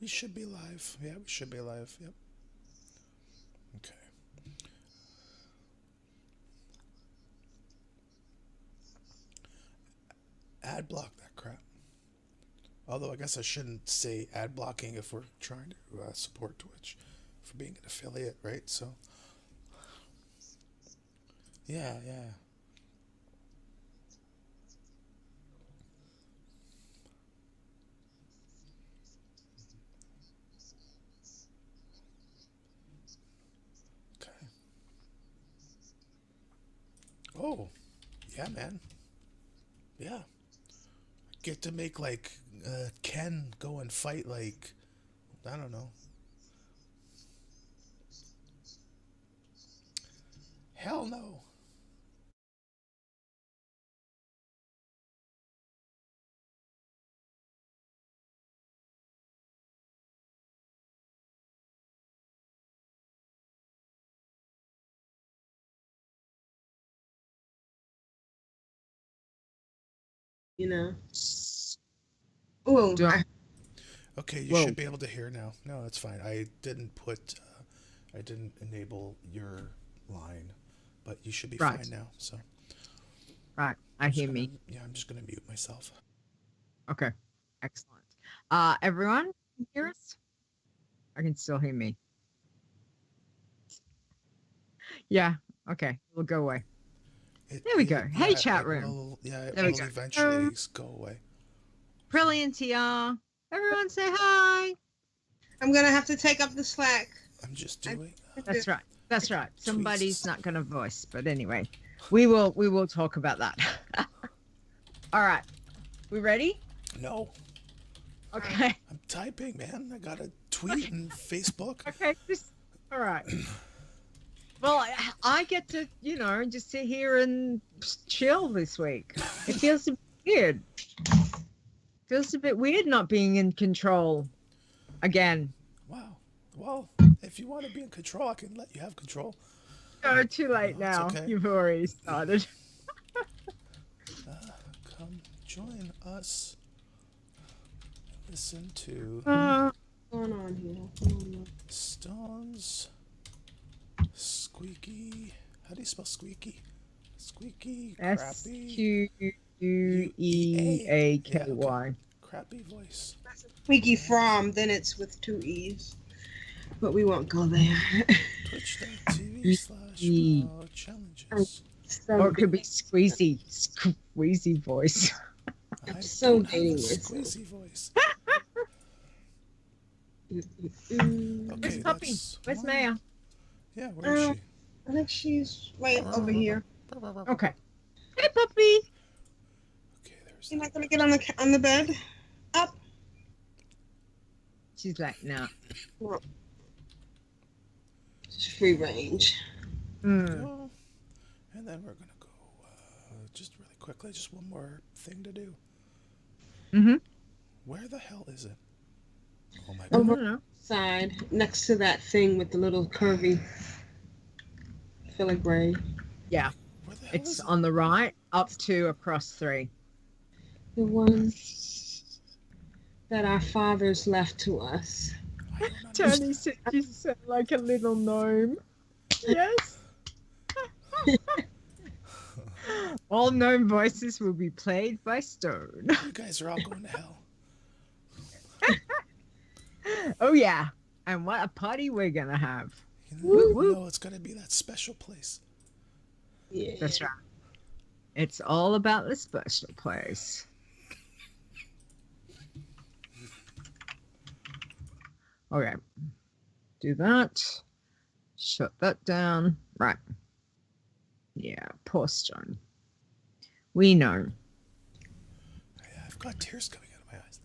We should be live. Yeah, we should be live. Yep. Okay. Ad block that crap. Although I guess I shouldn't say ad blocking if we're trying to support Twitch for being an affiliate, right? So, yeah, yeah. Okay. Oh, yeah, man. Yeah. Get to make like Ken go and fight like I don't know. Hell no. You know. Oh, Okay, you Whoa. should be able to hear now. No, that's fine. I didn't enable your line, but you should be Right. fine now. So Right. I hear me. Yeah, I'm just gonna mute myself. Okay. Excellent. Everyone can hear us? I can still hear me. Yeah. Okay. We'll go away. There we go. Hey, chat room. It There we will go. eventually go away. Aprillian TR. Everyone say hi. I'm gonna have to take up the slack. I'm just doing. That's right. That's right. Somebody's not gonna voice, but anyway, we will talk about that. All right. We ready? No, Okay. I'm typing, man. I got a tweet and Facebook. Okay. All right. Well, I get to, just sit here and chill this week. It feels a bit weird. Feels a bit weird not being in control again. Wow. Well, if you want to be in control, I can let you have control. Oh, too late No, now. it's okay. You've already started. Come join us. Listen to What's going on here? Stone's squeaky. How do you spell squeaky? Squeaky, crappy. SQUEAKY. Yeah, okay. Crappy voice. Squeaky from, then it's with 2 E's. But we won't go there. Twitch.tv/WoW challenges. Or it could be squeezy voice. I'm so dating myself. Squeezy voice. Okay, Where's Puppy? Where's Maya? Yeah, where is she? I think she's right over here. Okay. Hey, Puppy. Okay, there's. You're not gonna get on the bed? Up. She's like, no. Well, it's free range. Go. And then we're gonna go just really quickly. Just one more thing to do. Mm-hmm. Where the hell is it? Oh my I god. don't know. Side, next to that thing with the little curvy filigree. Yeah. Where the hell It's is it? on the right, up 2, across 3. The one that our fathers left to us. Tony said you sound like a little gnome. Yes. All gnome voices will be played by Stone. You guys are all going to hell. Oh, yeah. And what a party we're going to have. No, it's gonna be that special place. Yeah. That's right. It's all about the special place. Okay. Do that. Shut that down. Right. Yeah, poor Stone. We know. I've got tears coming out of my eyes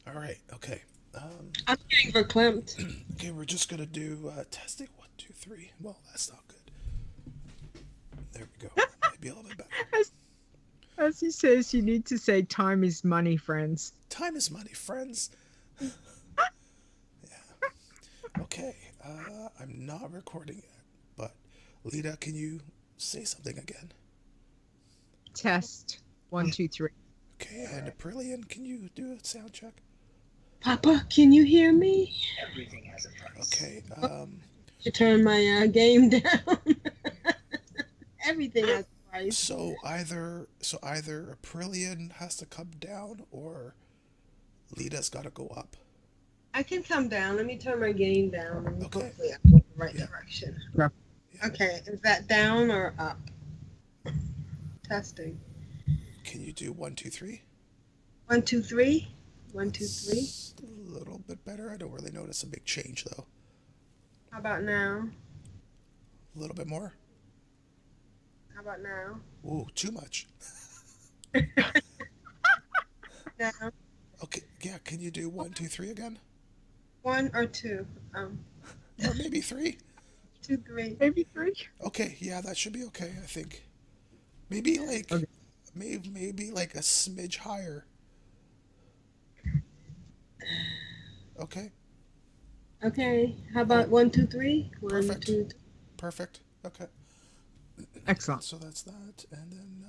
now. All right. Okay. I'm getting verklempt. Okay, we're just gonna do testing 1, 2, 3. Well, that's not good. There we go. Maybe a little bit better. As he says, you need to say time is money, friends. Time is money, friends. Yeah. Okay. I'm not recording yet, but Leeta, can you say something again? Test 1, 2, 3. Okay, and Aprillian, can you do a sound check? Papa, can you hear me? Everything has a price. Okay. To turn my game down. Everything has a price. So either Aprillian has to come down or Lita's got to go up. I can come down. Let me turn my game down. And Okay. hopefully I'll go the right Yeah. direction. Yeah. Okay, is that down or up? Testing. Can you do 1, 2, 3? 1, 2, 3. 1, 2, 3. It's a little bit better. I don't really notice a big change though. How about now? A little bit more. How about now? Ooh, too much. Now. Okay, yeah. Can you do 1, 2, 3 again? 1 or 2? Or maybe 3. 2, 3. Maybe 3. Okay, yeah, that should be okay. I think. Maybe like, Okay. maybe like a smidge higher. Okay, Okay. How about 1, 2, 3? 1, Perfect. 2, 3. perfect. Okay. Excellent. So that's that, and then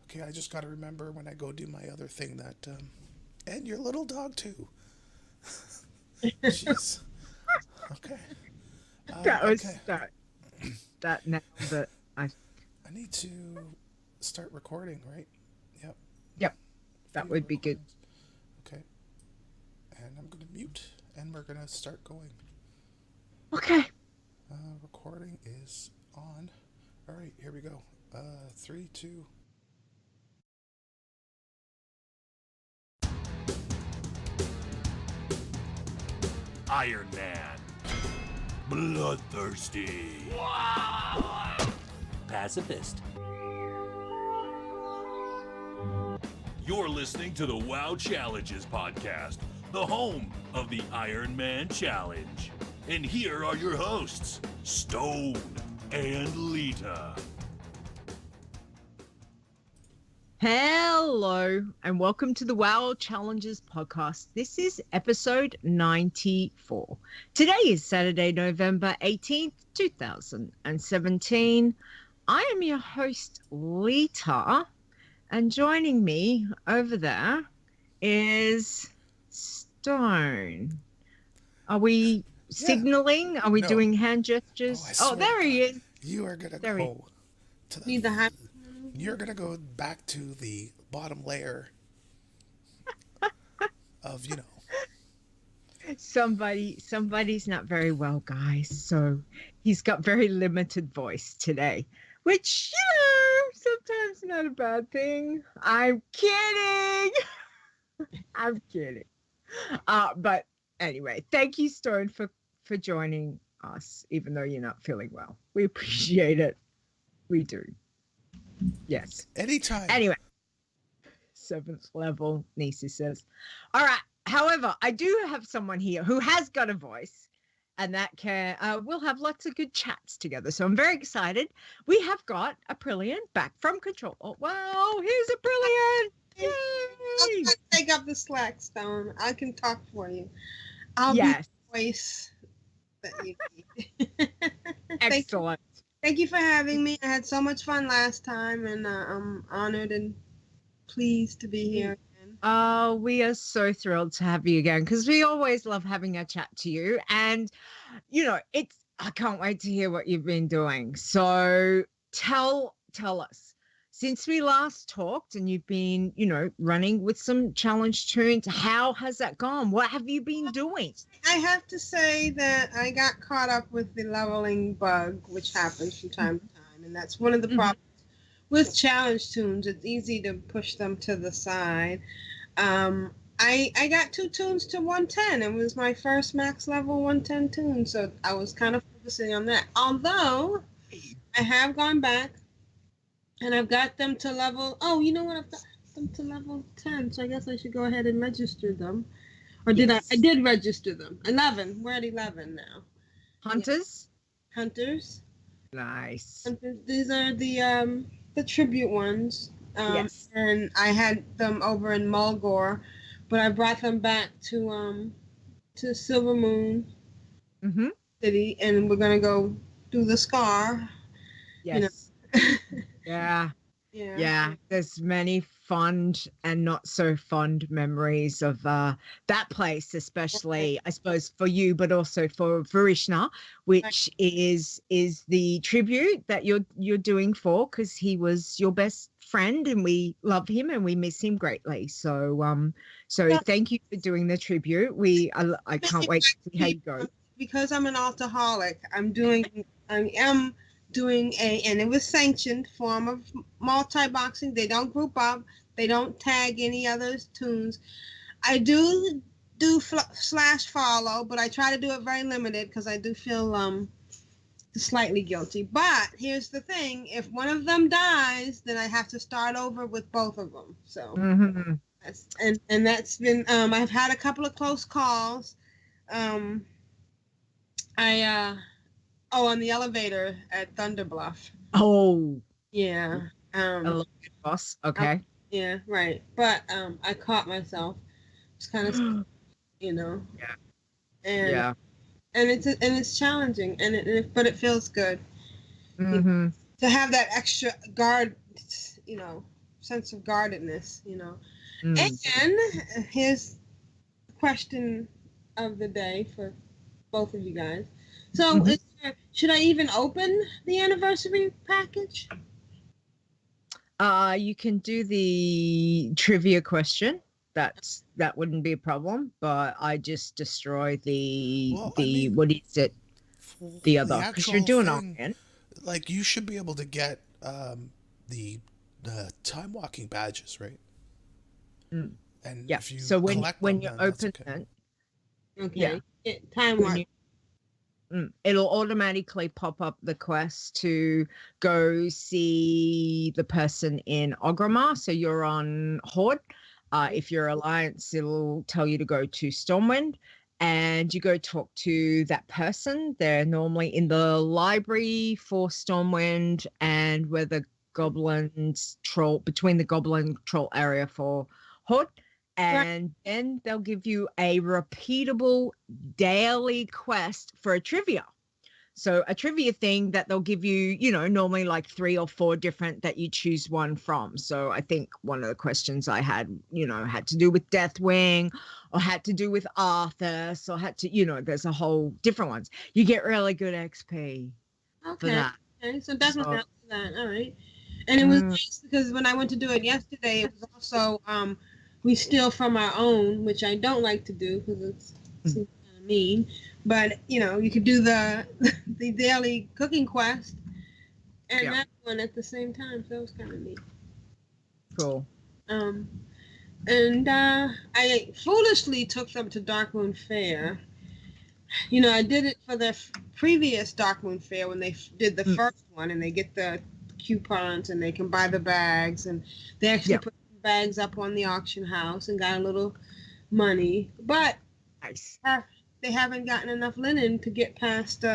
okay, I just got to remember when I go do my other thing that and your little dog too. Jeez. Okay. That was okay. that now that I need to start recording, right? Yep. that would be good. Okay. And I'm gonna mute, and we're gonna start going. Okay. Recording is on. All right, here we go. 3, 2. Iron Man. Bloodthirsty. Pacifist. You're listening to the WoW Challenges podcast, the home of the Iron Man Challenge. And here are your hosts, Stone and Leeta. Hello and welcome to the WoW Challenges podcast. This is episode 94. Today is Saturday, November 18th, 2017. I am your host, Leeta, and joining me over there is Stone. Are we signaling? Are we No. doing hand gestures? Oh, I Oh, swear there to he is. You are gonna There he go to the. Need the high. You're gonna go back to the bottom layer of Somebody's not very well, guys, so he's got very limited voice today, which sometimes not a bad thing. I'm kidding. I'm kidding. But anyway, thank you, Stone, for joining us, even though you're not feeling well. We appreciate it. We do. Yes. anytime. Anyway, 7th level, Nisi says. All right. However, I do have someone here who has got a voice, and that can we'll have lots of good chats together. So I'm very excited. We have got Aprillian back from control. Oh, wow, here's Aprillian. Yay! I'll take up the slack, Stone. I can talk for you. I'll be Yes. the voice that you need. Excellent. Thank you for having me. I had so much fun last time, and I'm honored and pleased to be here again. Oh, we are so thrilled to have you again because we always love having a chat to you. And, I can't wait to hear what you've been doing. So tell us, since we last talked and you've been, running with some challenge tunes, how has that gone? What have you been doing? I have to say that I got caught up with the leveling bug, which happens from time to time, and that's one of the problems with challenge tunes. It's easy to push them to the side. I got 2 tunes to 110. It was my first max level 110 tune, so I was kind of focusing on that. Although I have gone back and I've got them to level. Oh, you know what? I've got them to level 10, so I guess I should go ahead and register them. Or did I? I did register them. 11. We're at 11 now. Hunters? Hunters. Nice. Hunters. These are the tribute ones. Yes. And I had them over in Mulgore, but I brought them back to Silver Moon Mm-hmm. City, and we're gonna go do the Scar. Yes. You know. Yeah. Yeah, there's many fond and not so fond memories of that place, especially I suppose for you, but also for Varishna, which is the tribute that you're doing for, because he was your best friend and we love him and we miss him greatly. So thank you for doing the tribute. I can't wait to see how you go. Because I'm an alcoholic, I am doing and it was sanctioned form of multi-boxing. They don't group up. They don't tag any other tunes. I do slash follow, but I try to do it very limited because I do feel slightly guilty. But here's the thing: if one of them dies, then I have to start over with both of them. So that's been I've had a couple of close calls. On the elevator at Thunder Bluff. Oh. Yeah. Boss. Okay. Yeah, right. But I caught myself. It's kind of, Yeah. And it's challenging, but it feels good. Mm-hmm. To have that extra guard, sense of guardedness, And here's the question of the day for both of you guys. So, should I even open the anniversary package? You can do the trivia question. That wouldn't be a problem. But I just destroy the what is it? The other, because you're doing it. Like, you should be able to get the time walking badges, right? Mm. And yeah. if you so when them, you open it, okay. Time walk. It'll automatically pop up the quest to go see the person in Ogrimmar. So you're on Horde. If you're Alliance, it'll tell you to go to Stormwind, and you go talk to that person. They're normally in the library for Stormwind, and where the goblins troll, between the goblin troll area for Horde. And then they'll give you a repeatable daily quest for a trivia. So a trivia thing that they'll give you, normally like 3 or 4 different that you choose one from. So I think one of the questions I had, had to do with Deathwing, or had to do with Arthas, or had to, there's a whole different ones. You get really good XP for that. Okay, so definitely that. All right. And it was nice because when I went to do it yesterday, it was also we steal from our own, which I don't like to do because it's kind of mean. But you could do the daily cooking quest and that one at the same time, so it was kind of neat. Cool. And I foolishly took them to Darkmoon Fair. I did it for the previous Darkmoon Fair when they did the first one, and they get the coupons and they can buy the bags, and they actually put bags up on the auction house and got a little money, but nice. They haven't gotten enough linen to get past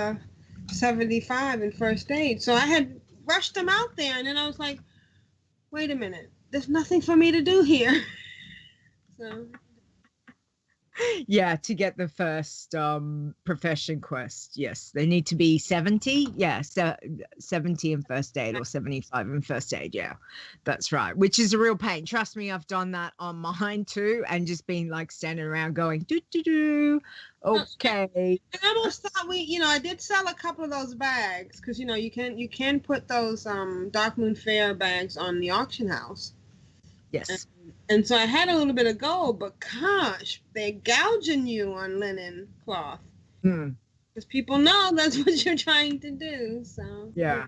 75 in first aid. So I had rushed them out there, and then I was like, wait a minute, there's nothing for me to do here. So yeah, to get the first profession quest, yes, they need to be 70. Yeah, so 70 in first aid or 75 in first aid. Yeah, that's right, which is a real pain. Trust me, I've done that on mine too, and just been like standing around going do do do. Okay. I almost thought I did sell a couple of those bags because you can put those Darkmoon Fair bags on the auction house. Yes. And so I had a little bit of gold, but gosh, they're gouging you on linen cloth. Because people know that's what you're trying to do. So yeah.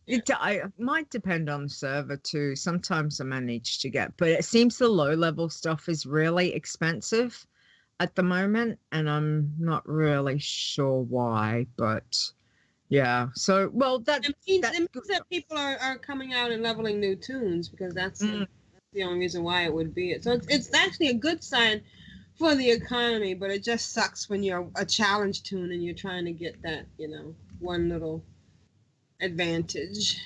It might depend on the server too. Sometimes I manage to get, but it seems the low level stuff is really expensive at the moment, and I'm not really sure why, but yeah. So that means that people are coming out and leveling new tunes, because that's the only reason why it would be it. So it's actually a good sign for the economy, but it just sucks when you're a challenge tune and you're trying to get that, one little advantage.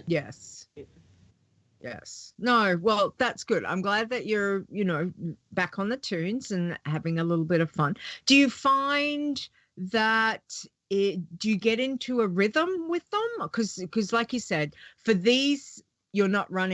Yes. No, well, that's good. I'm glad that you're, back on the tunes and having a little bit of fun. Do you find that do you get into a rhythm with them? Because like you said, for these, you don't run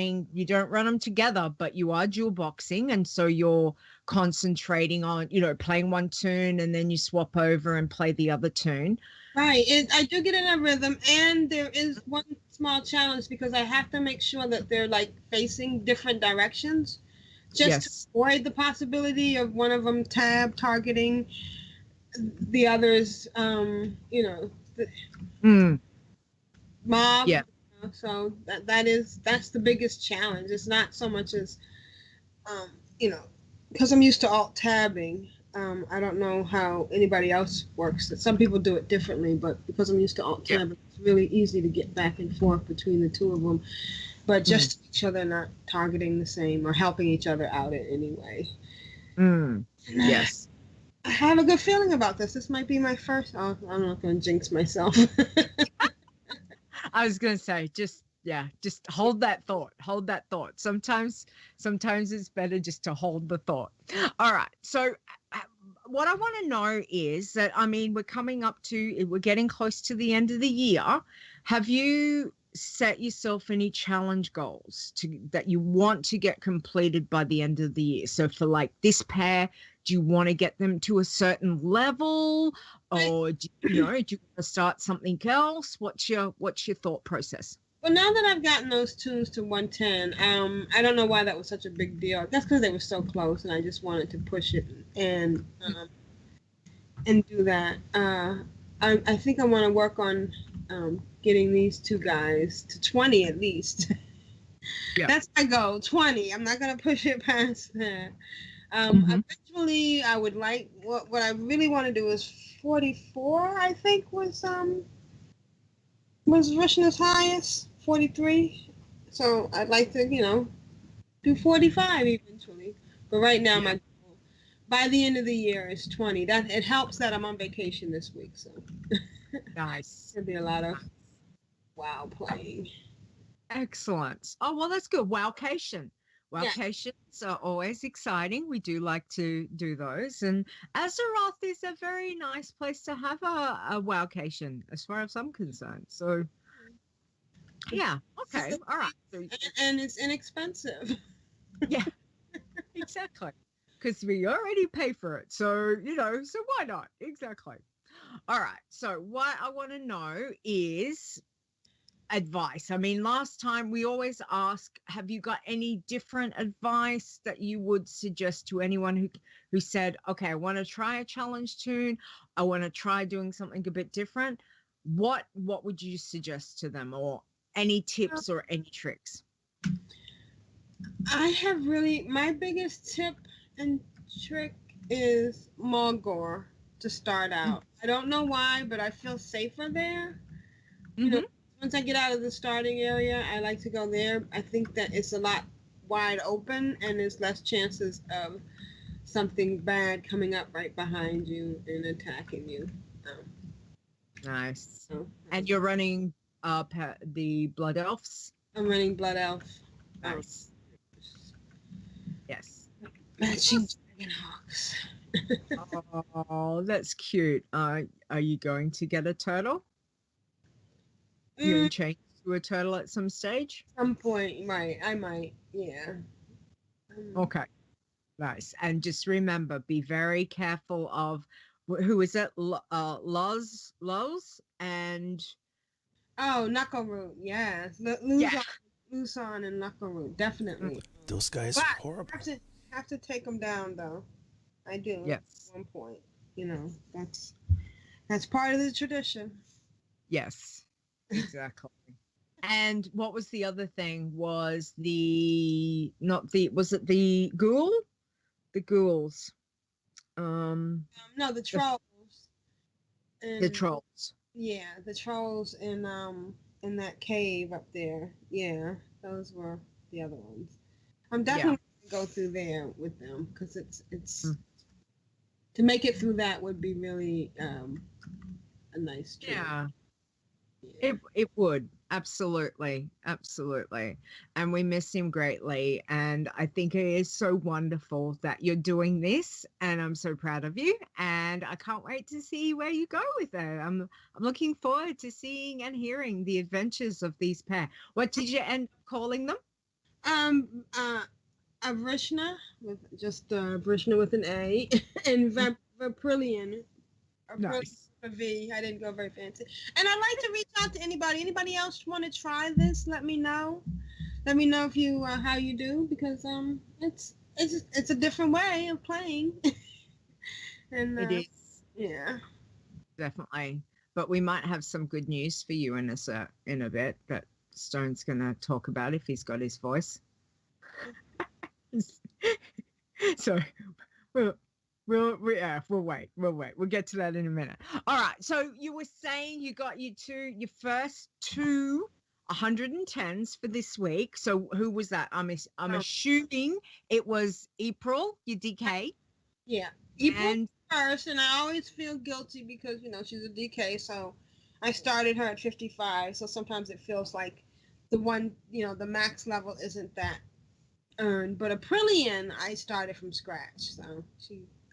them together, but you are dual boxing. And so you're concentrating on, playing one tune and then you swap over and play the other tune. Right. I do get in a rhythm, and there is one small challenge because I have to make sure that they're like facing different directions, just to avoid the possibility of one of them targeting the others. Mob. Yeah. So that's the biggest challenge. It's not so much as because I'm used to alt tabbing. I don't know how anybody else works. Some people do it differently, but because I'm used to alt tabbing, it's really easy to get back and forth between the two of them. But just to make sure they're not targeting the same or helping each other out in any way. Yes. I have a good feeling about this. This might be my first. Oh, I'm not going to jinx myself. I was going to say, just hold that thought. Hold that thought. Sometimes it's better just to hold the thought. All right. So what I want to know is that, we're getting close to the end of the year. Have you set yourself any challenge goals that you want to get completed by the end of the year? So for like this pair, do you want to get them to a certain level, or do you want to start something else? What's your thought process? Well, now that I've gotten those tunes to 110, I don't know why that was such a big deal. That's because they were so close, and I just wanted to push it and do that. I think I want to work on getting these two guys to 20 at least. Yeah. That's my goal, 20. I'm not going to push it past that. Eventually, I would like what I really want to do is 44. I think was Rishna's highest, 43. So I'd like to do 45 eventually. But right now, my goal by the end of the year is 20. That it helps that I'm on vacation this week, so nice. There'll be a lot of WoW playing. Excellent. Oh well, that's good. Wowcation. Wowcations are always exciting. We do like to do those. And Azeroth is a very nice place to have a wowcation, as far as I'm concerned. So, yeah. Okay. All right. And it's inexpensive. Yeah, exactly. Because we already pay for it. So, so why not? Exactly. All right. So what I want to know is advice. Last time we always ask, have you got any different advice that you would suggest to anyone who said, okay, I want to try a challenge tune, I want to try doing something a bit different? What would you suggest to them, or any tips or any tricks? I have my biggest tip and trick is Mulgore to start out. I don't know why, but I feel safer there. Once I get out of the starting area, I like to go there. I think that it's a lot wide open, and there's less chances of something bad coming up right behind you and attacking you. Nice. And you're running the Blood Elves? I'm running Blood Elf. Nice. Yes. Matching Dragonhawks. Oh, that's cute. Are you going to get a turtle? You're going to change to a turtle at some stage? Some point, I might, yeah. Okay, nice. And just remember, be very careful of, who is it? Loz and... Oh, Knuckleroot, yes. Luzon and Knuckleroot, definitely. Those guys are horrible. Have to take them down, though. I do. Yes. At one point. That's part of the tradition. Yes. Exactly. And what was the other thing? Was was it the ghoul? The ghouls. No, the trolls. The trolls. Yeah, the trolls in that cave up there. Yeah, those were the other ones. I'm definitely gonna go through there with them, because it's to make it through that would be really a nice trip. Yeah. It would. Absolutely, absolutely. And we miss him greatly. And I think it is so wonderful that you're doing this. And I'm so proud of you. And I can't wait to see where you go with it. I'm looking forward to seeing and hearing the adventures of these pair. What did you end up calling them? Avrishna with just Avrishna with an A, and Aprillian. Nice. A V. I didn't go very fancy. And I'd like to reach out to anybody. Anybody else want to try this? Let me know. Let me know if you how you do, because it's a different way of playing. And It is. yeah. Definitely. But we might have some good news for you in a bit that Stone's going to talk about if he's got his voice. So we'll wait. We'll get to that in a minute. All right. So you were saying you got your first two 110s for this week. So who was that? I'm assuming it was April, your DK. Yeah. April first, and I always feel guilty because she's a DK, so I started her at 55. So sometimes it feels like the max level isn't that earned. But Aprillian, I started from scratch, so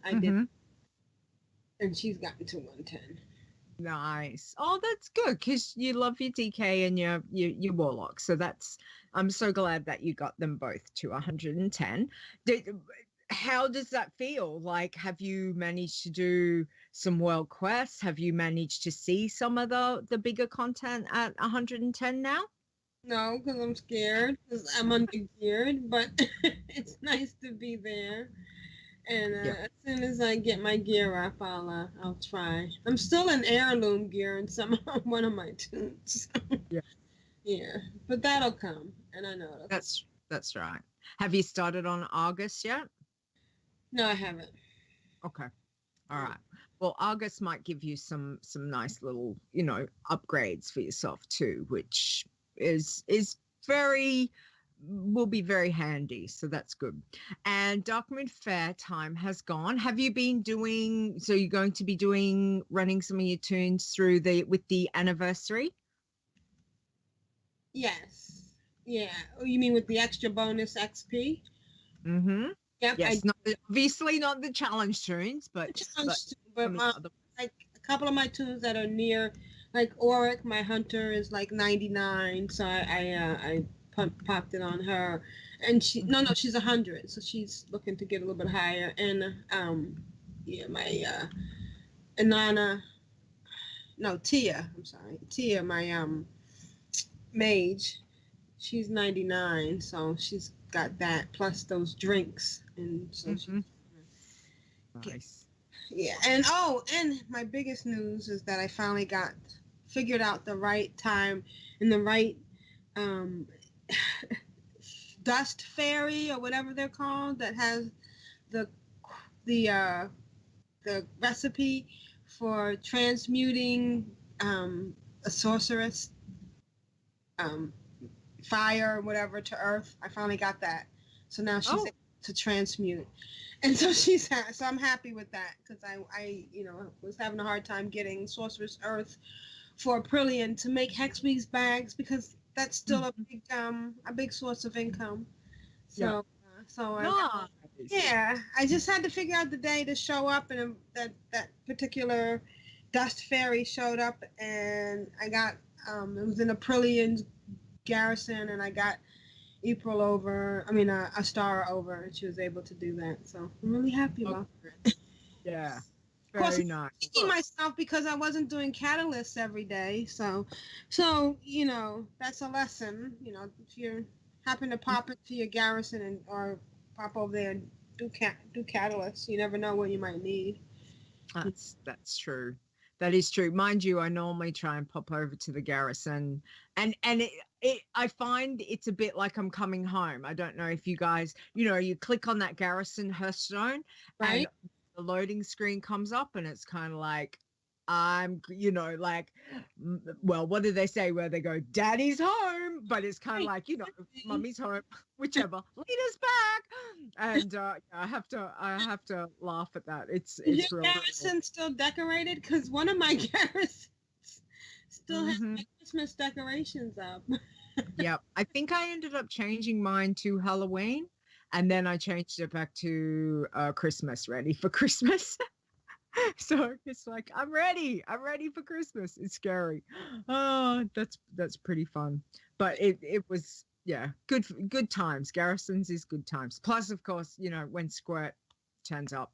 I did, and she's gotten to 110. Nice. Oh, that's good because you love your DK and your Warlock. So I'm so glad that you got them both to 110. How does that feel? Like, have you managed to do some world quests? Have you managed to see some of the bigger content at 110 now? No, because I'm scared, because I'm under-geared, but it's nice to be there. And as soon as I get my gear up, I'll try. I'm still in heirloom gear in one of my tunes. Yeah, but that'll come, and I know it'll come. That's right. Have you started on August yet? No, I haven't. Okay. All right. Well, August might give you some nice little, upgrades for yourself too, which will be very handy. So that's good. And Darkmoon Fair time has gone. Have you been so you're going to be running some of your tunes with the anniversary? Yes. Yeah. Oh, you mean with the extra bonus XP? Mm-hmm. Yep. Yes, obviously not the challenge tunes, but like a couple of my tunes that are near, like Auric, my hunter is like 99, so I popped it on her, and she's 100, so she's looking to get a little bit higher. And my Tia, my mage, she's 99, so she's got that plus those drinks, and so nice. Yeah, and my biggest news is that I finally figured out the right time and the right dust fairy or whatever they're called that has the recipe for transmuting a sorceress fire or whatever to earth. I finally got that, so now she's able to transmute, and so so I'm happy with that, because I was having a hard time getting sorceress earth for Aprillian to make Hexweave's bags, because that's still a big source of income. So I just had to figure out the day to show up, and that particular dust fairy showed up, and I got it was in Aprillian's garrison, and I got a star over, and she was able to do that. So I'm really happy about that. Yeah. Very nice. Thinking myself, because I wasn't doing catalysts every day, so that's a lesson. If you happen to pop into your garrison or pop over there and do catalysts, you never know what you might need. That's true. That is true. Mind you, I normally try and pop over to the garrison, and I find it's a bit like I'm coming home. I don't know if you guys, you click on that garrison Hearthstone, right? And the loading screen comes up, and it's kind of like, what do they say where they go, daddy's home, but it's kind of like, mummy's home, whichever, Leeta's back. And I have to laugh at that. It's your garrison still decorated, because one of my garrisons still have my Christmas decorations up. Yep. I think I ended up changing mine to Halloween, and then I changed it back to Christmas, ready for Christmas. So it's like I'm ready for Christmas. It's scary. Oh, that's pretty fun. But it was, yeah, good times. Garrisons is good times. Plus, of course, you know, when Squirt turns up,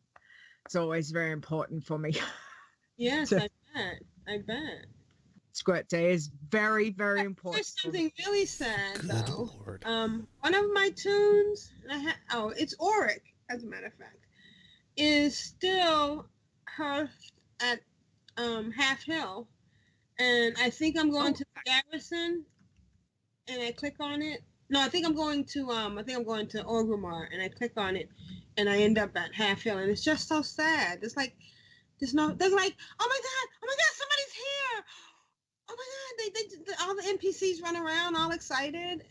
it's always very important for me. Yes, So, I bet. Squirt Day is very, very important. There's something really sad Good though. Lord. One of my tunes, it's Auric, as a matter of fact, is still her at Half Hill, and I think I'm going to Garrison, and I click on it. No, I think I'm going to Orgrimmar, and I click on it, and I end up at Half Hill, and it's just so sad. It's like they're like, oh my god, somebody's here. Oh my god, they all the NPCs run around all excited.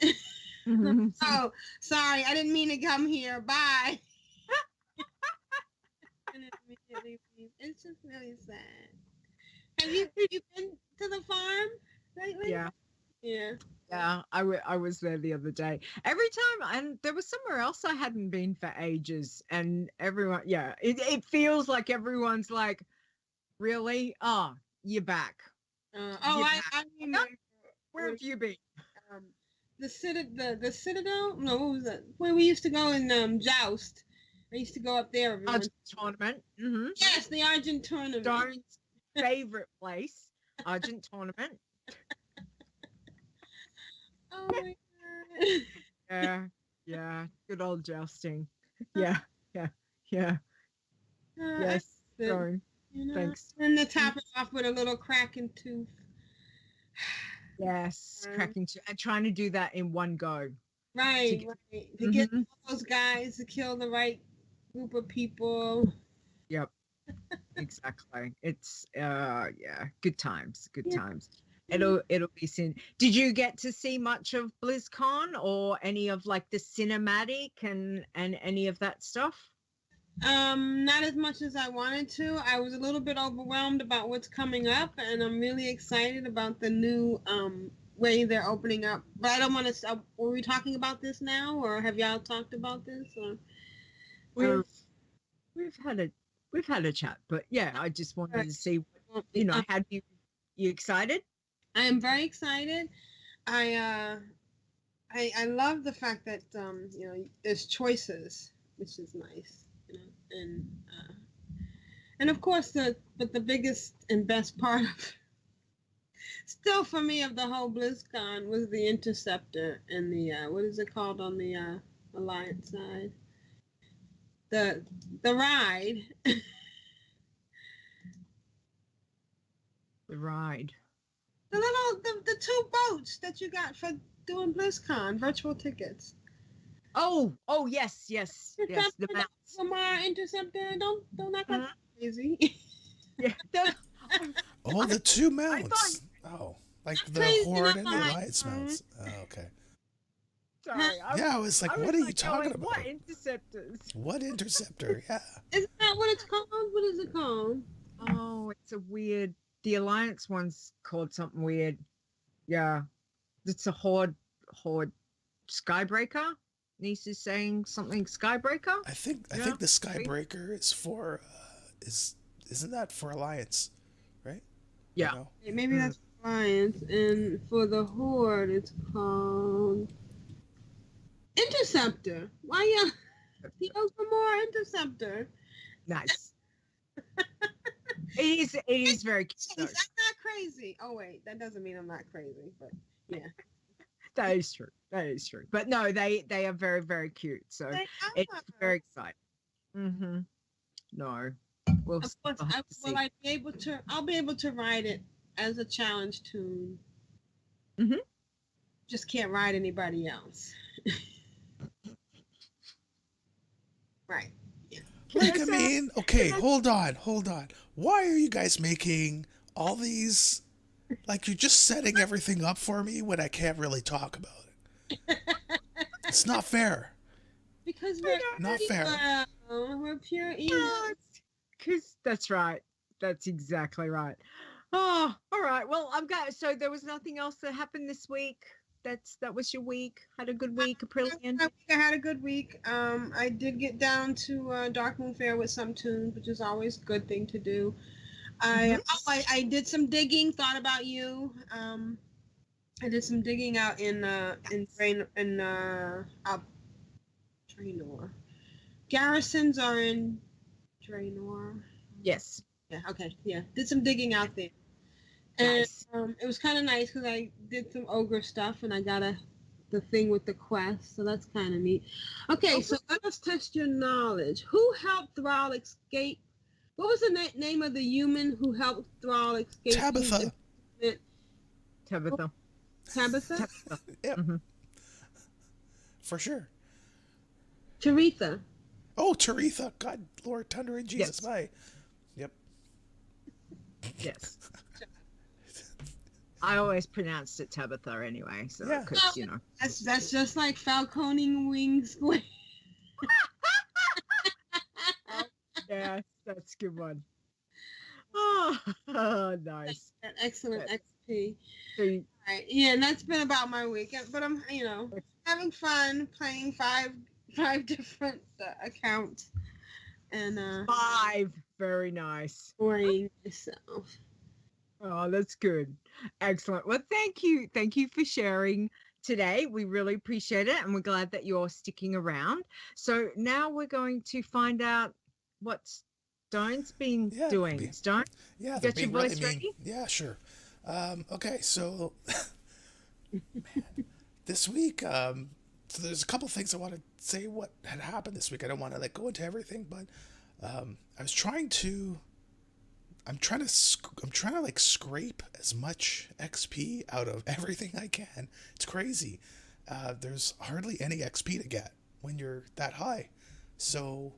Oh, sorry, I didn't mean to come here. Bye. And immediately leave. It's just really sad. Have you been to the farm lately? Yeah. Yeah. Yeah, I was there the other day. Every time, and there was somewhere else I hadn't been for ages, and everyone, yeah, it feels like everyone's like, really? Oh, you're back. I remember. Where have you been? The Citadel? No, what was that? Where we used to go and joust. I used to go up there. Argent tournament. Mm-hmm. Yes, the Argent tournament. Darren's favorite place, Argent tournament. Oh my god. Yeah, good old jousting. Yeah. Yes, Darren. You know, Thanks. and to top it off with a little cracking tooth. Yes, cracking and trying to do that in one go. Right. To get all those guys to kill the right group of people. Yep. Exactly. It's good times. It'll be soon. Did you get to see much of BlizzCon or any of like the cinematic and any of that stuff? Not as much as I wanted to. I was a little bit overwhelmed about what's coming up, and I'm really excited about the new way they're opening up. But I don't want to. Were we talking about this now, or have y'all talked about this? Or We've had a chat, but yeah, I just wanted to see. You know, had you excited? I am very excited. I love the fact that you know, there's choices, which is nice. You know, and of course the biggest and best part of still for me of the whole BlizzCon was the Interceptor and the what is it called on the Alliance side? The ride. The ride. The two boats that you got for doing BlizzCon virtual tickets. Oh yes. The mounts. Lamar Interceptor. Don't act like crazy. Yeah. Oh, the two mounts. Oh, like the crazy Horde and the enough. Alliance mounts. Oh, okay. Sorry. Yeah, I was like, what are you talking about? What interceptors? What interceptor? Yeah. Isn't that what it's called? What is it called? Oh, it's a weird. The Alliance one's called something weird. Yeah, it's a Horde Skybreaker. Niece saying something Skybreaker. I think the Skybreaker is for isn't that for Alliance, right? Yeah. You know? Maybe that's Alliance, and for the Horde, it's called Interceptor. Why the Overmore Interceptor? Nice. It is very cute. I'm not crazy. Oh wait, that doesn't mean I'm not crazy, but yeah. That is true. But no, they are very, very cute. So it's very exciting. Mm-hmm. No. We'll of course, I'll be able to ride it as a challenge tune. Mm-hmm. Just can't ride anybody else. Right. Yeah. Like, I mean, okay, hold on. Why are you guys making all these, like, you're just setting everything up for me when I can't really talk about it? It's not fair. Because we're not fair. We're pure evil. Because that's right. That's exactly right. Oh, all right. Well, I've got. So there was nothing else that happened this week. That was your week. Had a good week, Aprillian. I had a good week. I did get down to Darkmoon Fair with some tunes, which is always a good thing to do. I did some digging. Thought about you. I did some digging out in Draenor. Garrisons are in Draenor. Yes. Yeah. Okay. Yeah. Did some digging out there, and Nice. it was kind of nice because I did some ogre stuff, and I got the thing with the quest, so that's kind of neat. Okay, so let us test your knowledge. Who helped Thrall escape? What was the name of the human who helped Thrall escape? Tabitha. Tabitha. Tabitha? Yep, Mhm. for sure. Taretha. Oh, Taretha. God, Lord, Thunder and Jesus. Yes. Bye. Yep. Yes. I always pronounced it Tabitha anyway, so Yeah. because you know. That's just like Falconing Wing Square. Yeah, that's a good one. Oh, nice. Excellent XP. So you- All right. Yeah, and that's been about my weekend. But I'm, having fun playing five different accounts and 5. Very nice. enjoying myself. Oh, that's good. Excellent. Well, thank you. Thank you for sharing today. We really appreciate it. And we're glad that you're sticking around. So now we're going to find out what Stone's been Yeah, doing. Stone, Yeah, you they're got your being really voice mean. ready? Yeah, sure. Okay, so man, this week, so there's a couple things I want to say what had happened this week. I don't want to like go into everything, but I was trying to. I'm trying to like scrape as much XP out of everything I can. It's crazy. There's hardly any XP to get when you're that high. So,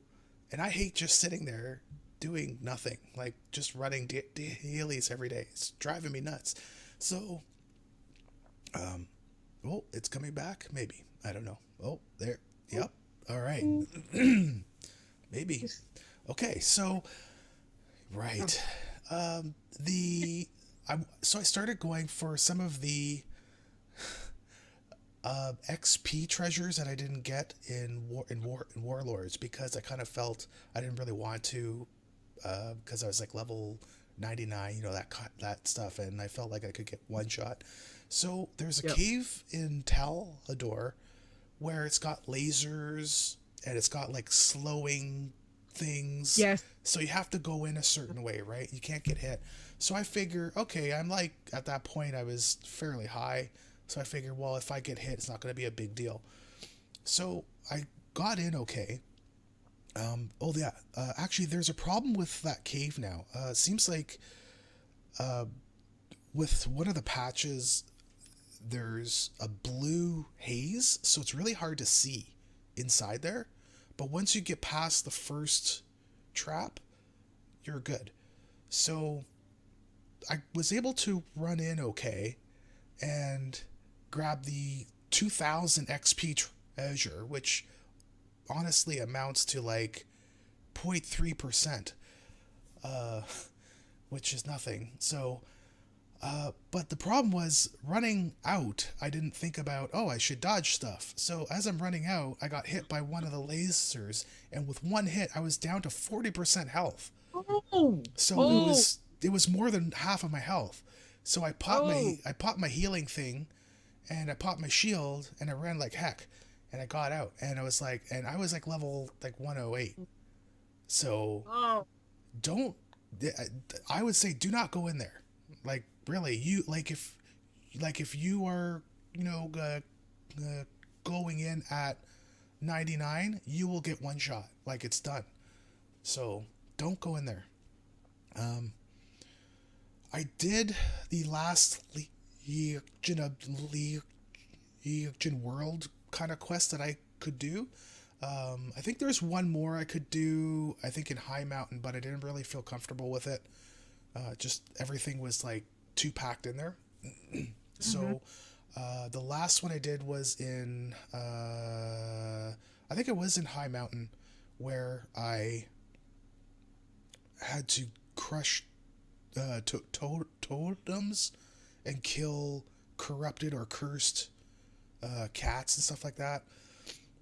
and I hate just sitting there doing nothing, like just running dailies every day. It's driving me nuts. So, oh, it's coming back. Maybe, I don't know. Oh, there. Yep. All right. Maybe. Okay. So, right. So I started going for some of the XP treasures that I didn't get in Warlords because I kind of felt I didn't really want to because I was like level 99, that stuff, and I felt like I could get one shot. So there's a cave in Talador where it's got lasers and it's got like slowing things. Yes. So you have to go in a certain way, right? You can't get hit. So I figure, okay, I'm like at that point I was fairly high. So I figured, well, if I get hit, it's not going to be a big deal. So I got in okay. Actually, there's a problem with that cave now. It seems like with one of the patches, there's a blue haze, so it's really hard to see inside there. But once you get past the first trap, you're good. So I was able to run in okay and grab the 2000 XP treasure, which honestly amounts to like 0.3%, which is nothing. So, but the problem was running out. I didn't think about, I should dodge stuff. So as I'm running out, I got hit by one of the lasers, and with one hit, I was down to 40% health. Oh. So it was more than half of my health. So I popped my healing thing, and I popped my shield, and I ran like heck, and I got out, and I was like level like 108. So I would say do not go in there. Like really, if you are going in at 99, you will get one shot. Like it's done. So don't go in there. I did the last Legion World kind of quest that I could do. I think there's one more I could do, I think in High Mountain, but I didn't really feel comfortable with it. Just everything was like too packed in there. So the last one I did was in, I think it was in High Mountain, where I had to crush totems and kill corrupted or cursed cats and stuff like that.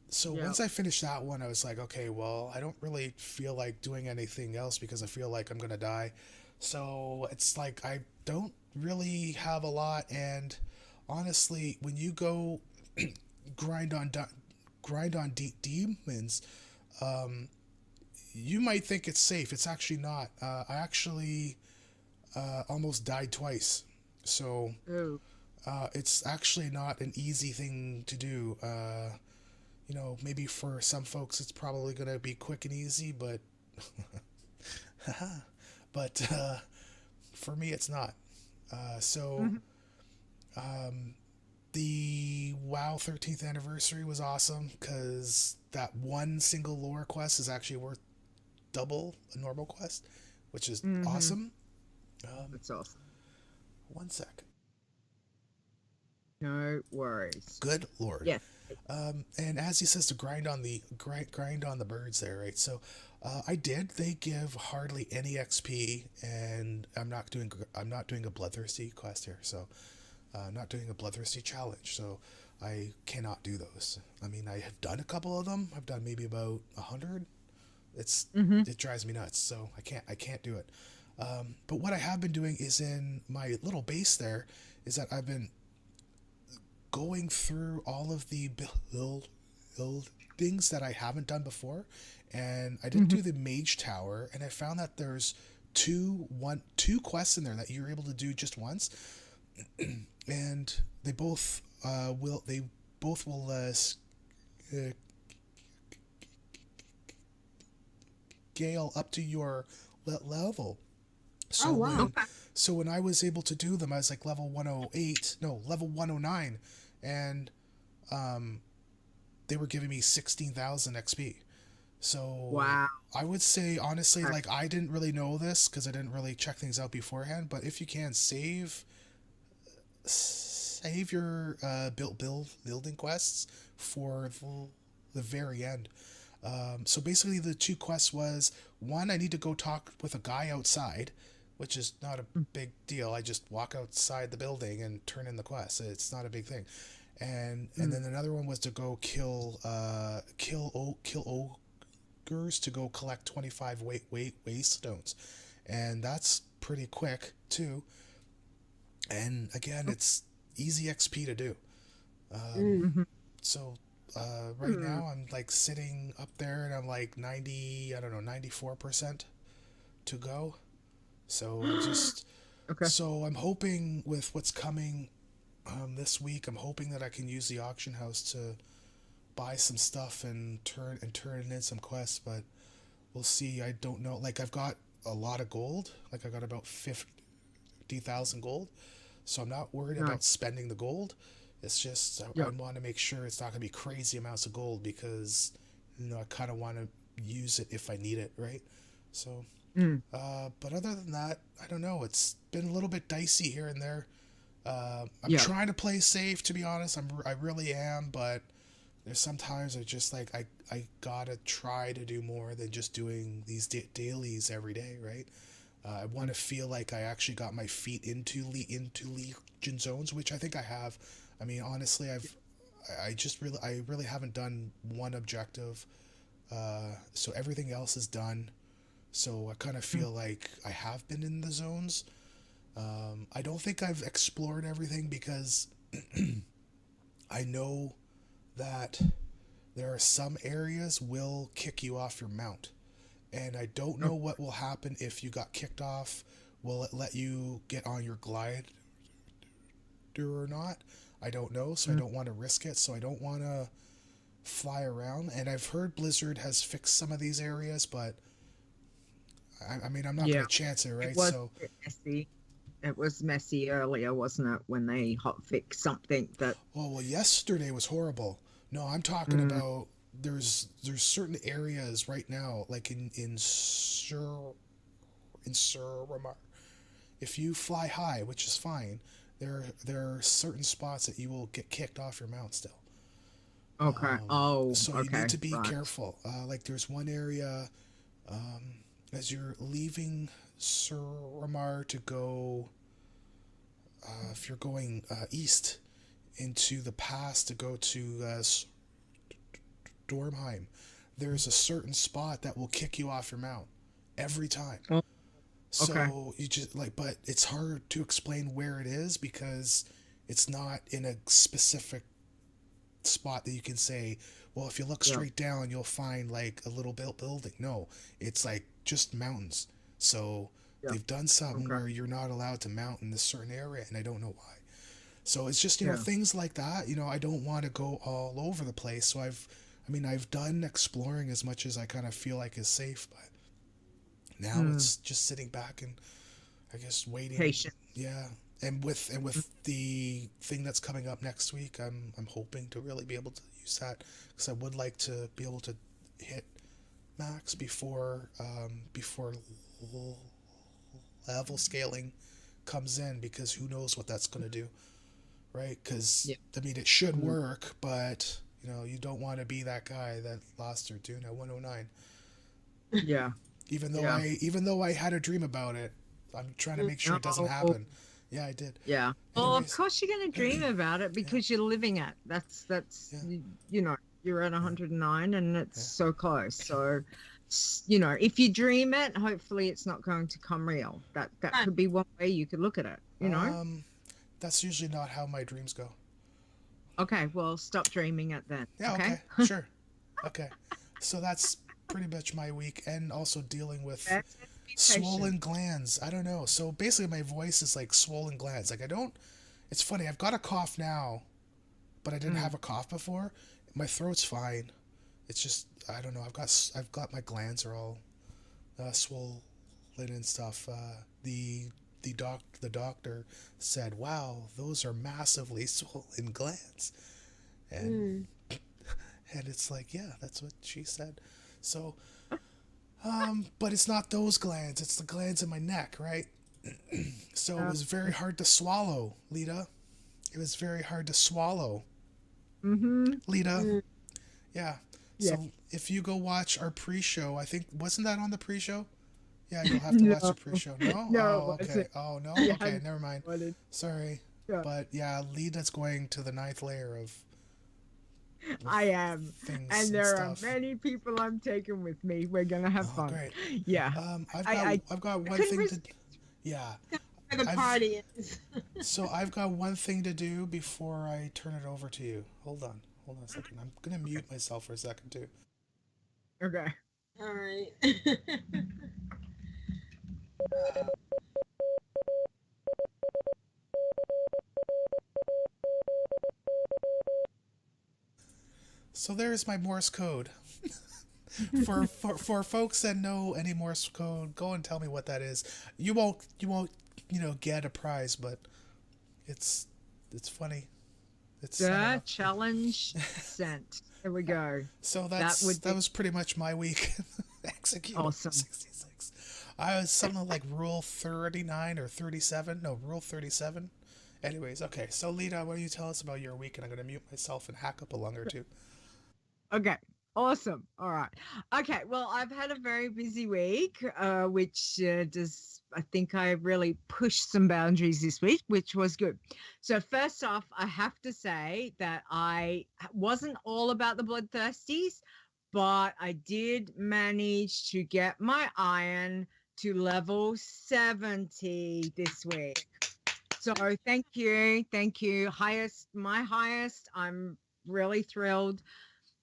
So once I finished that one, I was like, okay, well, I don't really feel like doing anything else because I feel like I'm gonna die. So it's like I don't really have a lot, and honestly, when you go grind on demons, you might think it's safe. It's actually not. I actually almost died twice. So it's actually not an easy thing to do. Maybe for some folks it's probably going to be quick and easy, but but for me it's not. The WoW 13th anniversary was awesome because that one single lore quest is actually worth double a normal quest, which is awesome. That's awesome. One sec. No worries. Good lord. Yes. And as he says, to grind on the birds there, right? So I did. They give hardly any XP, and I'm not doing a bloodthirsty quest here, so not doing a bloodthirsty challenge. So I cannot do those. I mean, I have done a couple of them. I've done maybe about 100. It drives me nuts. So I can't do it. But what I have been doing is in my little base there is that I've been going through all of the buildings that I haven't done before, and I did do the mage tower, and I found that there's two quests in there that you're able to do just once, and they both will scale up to your level. So when I was able to do them, I was like level 109, and they were giving me 16,000 XP. So wow. I would say honestly, like, I didn't really know this because I didn't really check things out beforehand. But if you can save your building quests for the very end. So basically, the two quests was, one, I need to go talk with a guy outside, which is not a big deal. I just walk outside the building and turn in the quest. It's not a big thing. And then another one was to go kill ogres to go collect 25 waste stones, and that's pretty quick too. And again, it's easy XP to do. So right now I'm like sitting up there, and I'm like 94% to go. So so I'm hoping with what's coming this week, I'm hoping that I can use the auction house to buy some stuff and turn in some quests, but we'll see. I don't know. Like, I've got a lot of gold. Like, I got about 50,000 gold, so I'm not worried about spending the gold. It's just I want to make sure it's not going to be crazy amounts of gold, because I kind of want to use it if I need it, right? So but other than that, I don't know. It's been a little bit dicey here and there. I'm trying to play safe, to be honest. I really am, but there's sometimes I just like I gotta try to do more than just doing these dailies every day, right? I want to feel like I actually got my feet into Legion zones, which I think I have. I mean, honestly, I really haven't done one objective, so everything else is done. So I kind of feel like I have been in the zones. I don't think I've explored everything, because I know that there are some areas will kick you off your mount, and I don't know what will happen if you got kicked off. Will it let you get on your glider or not? I don't know, so I don't want to risk it. So I don't want to fly around. And I've heard Blizzard has fixed some of these areas, but I mean, I'm not going to chance it, right? It was a bit messy. It was messy earlier, wasn't it, when they hotfixed something that... Oh, well, yesterday was horrible. No, I'm talking about there's certain areas right now, like in Suramar. If you fly high, which is fine, there are certain spots that you will get kicked off your mount still. Okay. So you need to be careful. Like, there's one area, as you're leaving Suramar to go. If you're going east into the pass to go to Dormheim, there's a certain spot that will kick you off your mount every time. Oh, okay. So you just like, but it's hard to explain where it is because it's not in a specific spot that you can say, well, if you look Yeah. straight down, you'll find like a little building. No, it's like just mountains. So Yeah. they've done something Okay. where you're not allowed to mount in this certain area, and I don't know why. So it's just, Yeah. things like that. I don't want to go all over the place. So I've done exploring as much as I kind of feel like is safe, but now it's just sitting back and I guess waiting. Patient. Yeah. And with the thing that's coming up next week, I'm hoping to really be able to use that because I would like to be able to hit max before level scaling comes in, because who knows what that's going to do, right? Because Yeah. it should work, but you don't want to be that guy that lost their tune at 109. Yeah. Even though Yeah. I had a dream about it, I'm trying to make sure it doesn't No. happen. Yeah, I did. Yeah. Well, of Anyways. course you're going to dream about it because you're living it. That's Yeah. you're at 109 and it's Yeah. so close. So, if you dream it, hopefully it's not going to come real. That could be one way you could look at it. That's usually not how my dreams go. Okay, well, stop dreaming it then. Yeah, Okay. Sure. Okay. So that's pretty much my week, and also dealing with Be patient. swollen glands. I don't know. So basically my voice is like swollen glands. Like it's funny, I've got a cough now, but I didn't have a cough before. My throat's fine. It's just, I don't know, I've got my glands are all swollen and stuff. The doctor said, "Wow, those are massively swollen glands." And and it's like, yeah, that's what she said. So but it's not those glands, it's the glands in my neck, right? So it was very hard to swallow, Lita. It was very hard to swallow. Lita. Yeah. Yeah. So if you go watch our pre-show, I think, wasn't that on the pre-show? Yeah, you'll have to watch the pre-show. No? No, Oh, it okay. wasn't. Oh, no? Yeah, Okay, never mind. Sorry. Yeah. But yeah, Lita's going to the 9th layer of I am. things And there are stuff. many people I'm taking with me. We're going to have Oh, fun. great. Yeah. I've got one couldn't thing to resist. yeah. Where the I've- party is. So I've got one thing to do before I turn it over to you. Hold on a second. I'm gonna mute myself for a second too. Okay. All right. So there's my Morse code. for folks that know any Morse code, go and tell me what that is. You won't get a prize, but it's funny. It's The challenge sent. There we go. so that was pretty much my week. Execute Awesome. 66. I was something like rule 39 or 37. No, rule 37. Anyways, okay. So Lita, why don't you tell us about your week, and I'm gonna mute myself and hack up a lung or two. Okay. Awesome. All right. Okay. Well, I've had a very busy week, which I think I really pushed some boundaries this week, which was good. So first off, I have to say that I wasn't all about the bloodthirsties, but I did manage to get my iron to level 70 this week. So thank you. My highest. I'm really thrilled.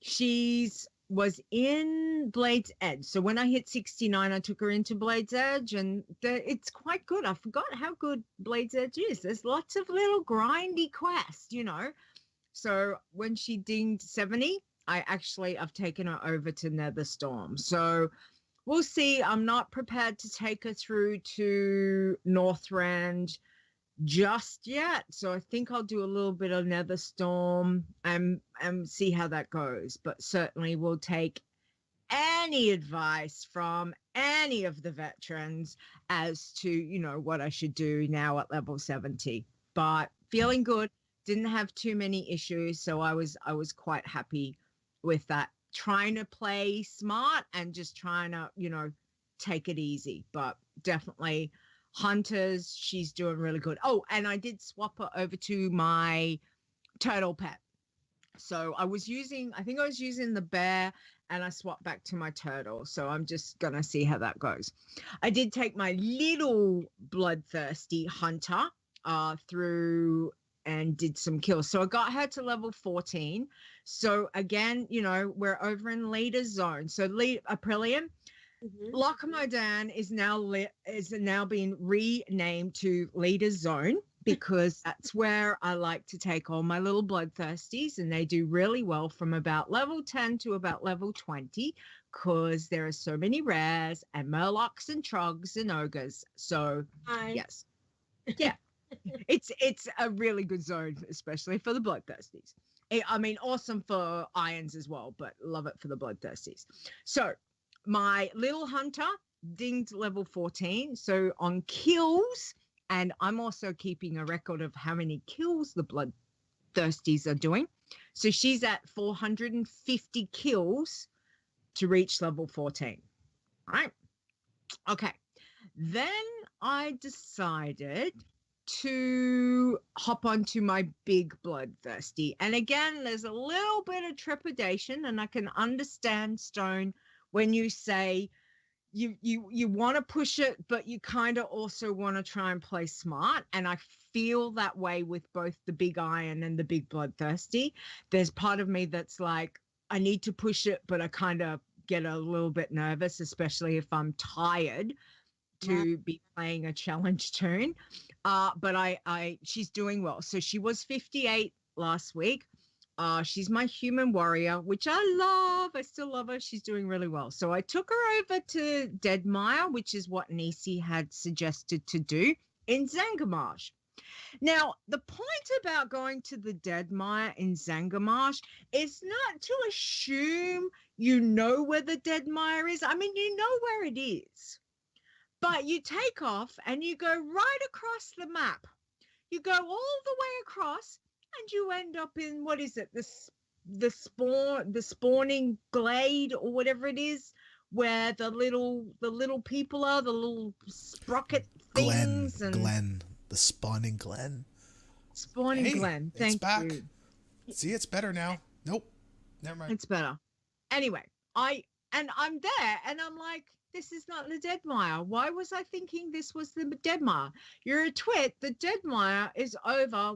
She's was in Blade's Edge. So when I hit 69, I took her into Blade's Edge, and it's quite good. I forgot how good Blade's Edge is. There's lots of little grindy quests, So when she dinged 70, I've taken her over to Netherstorm. So we'll see. I'm not prepared to take her through to Northrend just yet, so I think I'll do a little bit of Netherstorm and see how that goes, but certainly we'll take any advice from any of the veterans as to what I should do now at level 70. But feeling good, didn't have too many issues, so I was quite happy with that. Trying to play smart and just trying to take it easy, but definitely hunters, she's doing really good. Oh, and I did swap her over to my turtle pet. So I think I was using the bear and I swapped back to my turtle. So I'm just going to see how that goes. I did take my little bloodthirsty hunter through and did some kills. So I got her to level 14. So again, we're over in leader zone. So Aprillian, Locomodan is now being renamed to leader zone, because that's where I like to take all my little bloodthirsties, and they do really well from about level 10 to about level 20, because there are so many rares and murlocs and trogs and ogres. So yes, yeah, it's a really good zone, especially for the bloodthirsties. I mean, awesome for irons as well, but love it for the bloodthirsties. So my little hunter dinged level 14. So on kills, and I'm also keeping a record of how many kills the bloodthirsties are doing. So she's at 450 kills to reach level 14. All right. Okay. Then I decided to hop onto my big bloodthirsty. And again, there's a little bit of trepidation, and I can understand, Stone, when you say you want to push it, but you kind of also want to try and play smart. And I feel that way with both the big iron and the big bloodthirsty. There's part of me that's like, I need to push it, but I kind of get a little bit nervous, especially if I'm tired to be playing a challenge tune. But she's doing well. So she was 58 last week. She's my human warrior, which I love. I still love her. She's doing really well. So I took her over to Deadmire, which is what Nisi had suggested to do in Zangarmarsh. Now, the point about going to the Deadmire in Zangarmarsh is not to assume you know where the Deadmire is. I mean, you know where it is. But you take off and you go right across the map. You go all the way across, and you end up in, what is it, the spawning glade or whatever it is, where the little people are, the little sprocket things. Glen, the spawning Glen. Spawning Glen. Thank it's back. you. See, it's better now. Nope, never mind. It's better. Anyway, I'm there, and I'm like, this is not the Deadmire. Why was I thinking this was the Deadmire? You're a twit. The Deadmire is over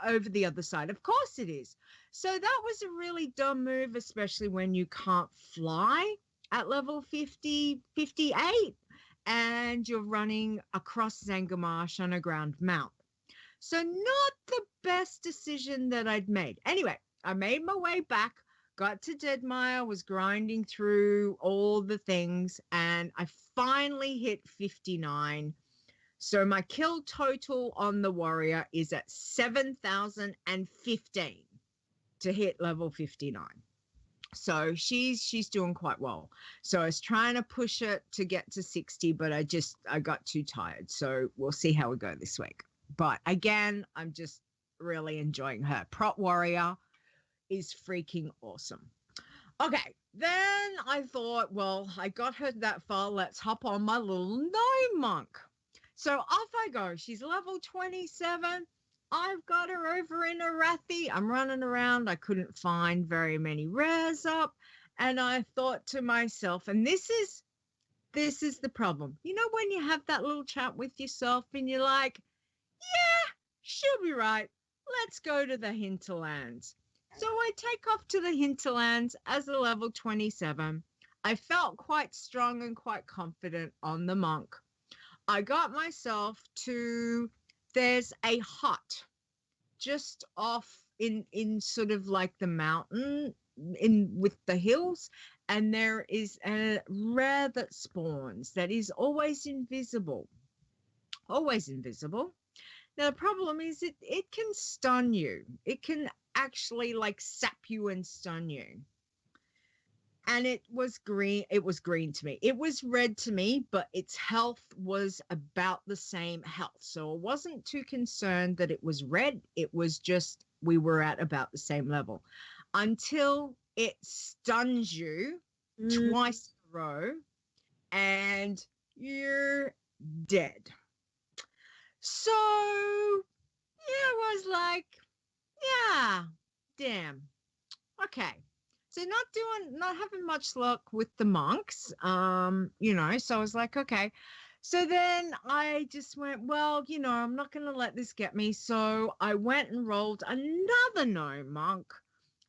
over the other side. Of course it is. So that was a really dumb move, especially when you can't fly at level 58, and you're running across Zangarmarsh on a ground mount. So not the best decision that I'd made. Anyway, I made my way back. Got to Deadmire, was grinding through all the things, and I finally hit 59. So my kill total on the warrior is at 7,015 to hit level 59. So she's doing quite well. So I was trying to push it to get to 60, but I got too tired. So we'll see how we go this week. But again, I'm just really enjoying her. Prot warrior is freaking awesome. Okay, then I thought, well, I got her that far. Let's hop on my little gnome monk. So off I go. She's level 27. I've got her over in Arathi. I'm running around. I couldn't find very many rares up. And I thought to myself, and this is the problem. You know, when you have that little chat with yourself and you're like, yeah, she'll be right. Let's go to the hinterlands. So I take off to the hinterlands as a level 27. I felt quite strong and quite confident on the monk. I got myself to, there's a hut just off in sort of like the mountain in with the hills, and there is a rare that spawns that is always invisible. Always invisible. Now the problem is it can stun you. It can actually like sap you and stun you. And it was green to me. It was red to me, but its health was about the same health. So I wasn't too concerned that it was red. It was just we were at about the same level until it stuns you twice in a row and you're dead. So yeah, I was like, yeah, damn. Okay. So not having much luck with the monks. So I was like, okay. So then I just went, well, I'm not going to let this get me. So I went and rolled another gnome monk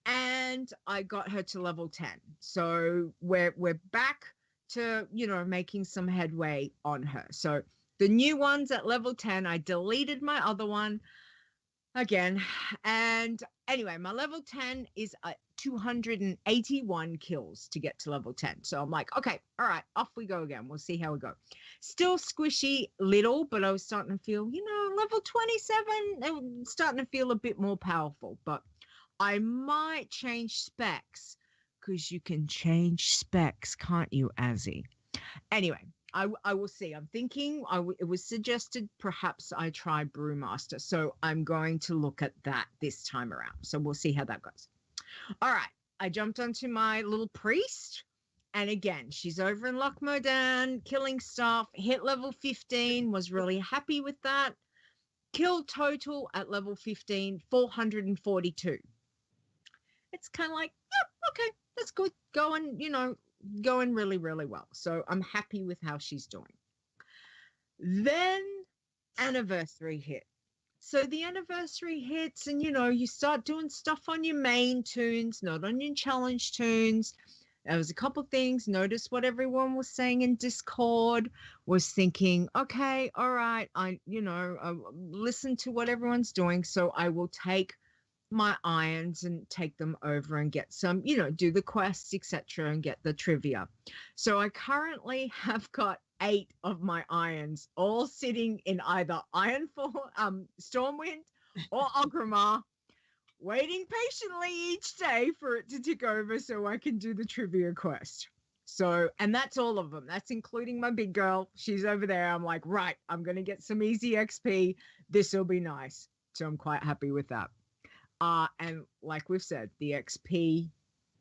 and I got her to level 10. So we're back to, making some headway on her. So the new one's at level 10. I deleted my other one again. And anyway, my level 10 is 281 kills to get to level 10. So I'm like, okay, all right, off we go again. We'll see how we go. Still squishy little, but I was starting to feel, level 27, starting to feel a bit more powerful. But I might change specs because you can change specs, can't you, Azzy? Anyway, I will see. I'm thinking it was suggested perhaps I try Brewmaster. So I'm going to look at that this time around. So we'll see how that goes. All right. I jumped onto my little priest. And again, she's over in Lochmodan, killing stuff, hit level 15, was really happy with that. Kill total at level 15, 442. It's kind of like, yeah, okay, that's good. Going really, really well. So I'm happy with how she's doing. Then anniversary hit. So the anniversary hits and, you start doing stuff on your main tunes, not on your challenge tunes. There was a couple things. Notice what everyone was saying in Discord. Was thinking, okay, all right, I listen to what everyone's doing. So I will take my irons and take them over and get some, do the quests, etc., and get the trivia. So I currently have got 8 of my irons all sitting in either Stormwind or Ogrimmar, waiting patiently each day for it to tick over so I can do the trivia quest. So, and that's all of them. That's including my big girl. She's over there. I'm like, right, I'm going to get some easy XP. This will be nice. So I'm quite happy with that. And like we've said, the XP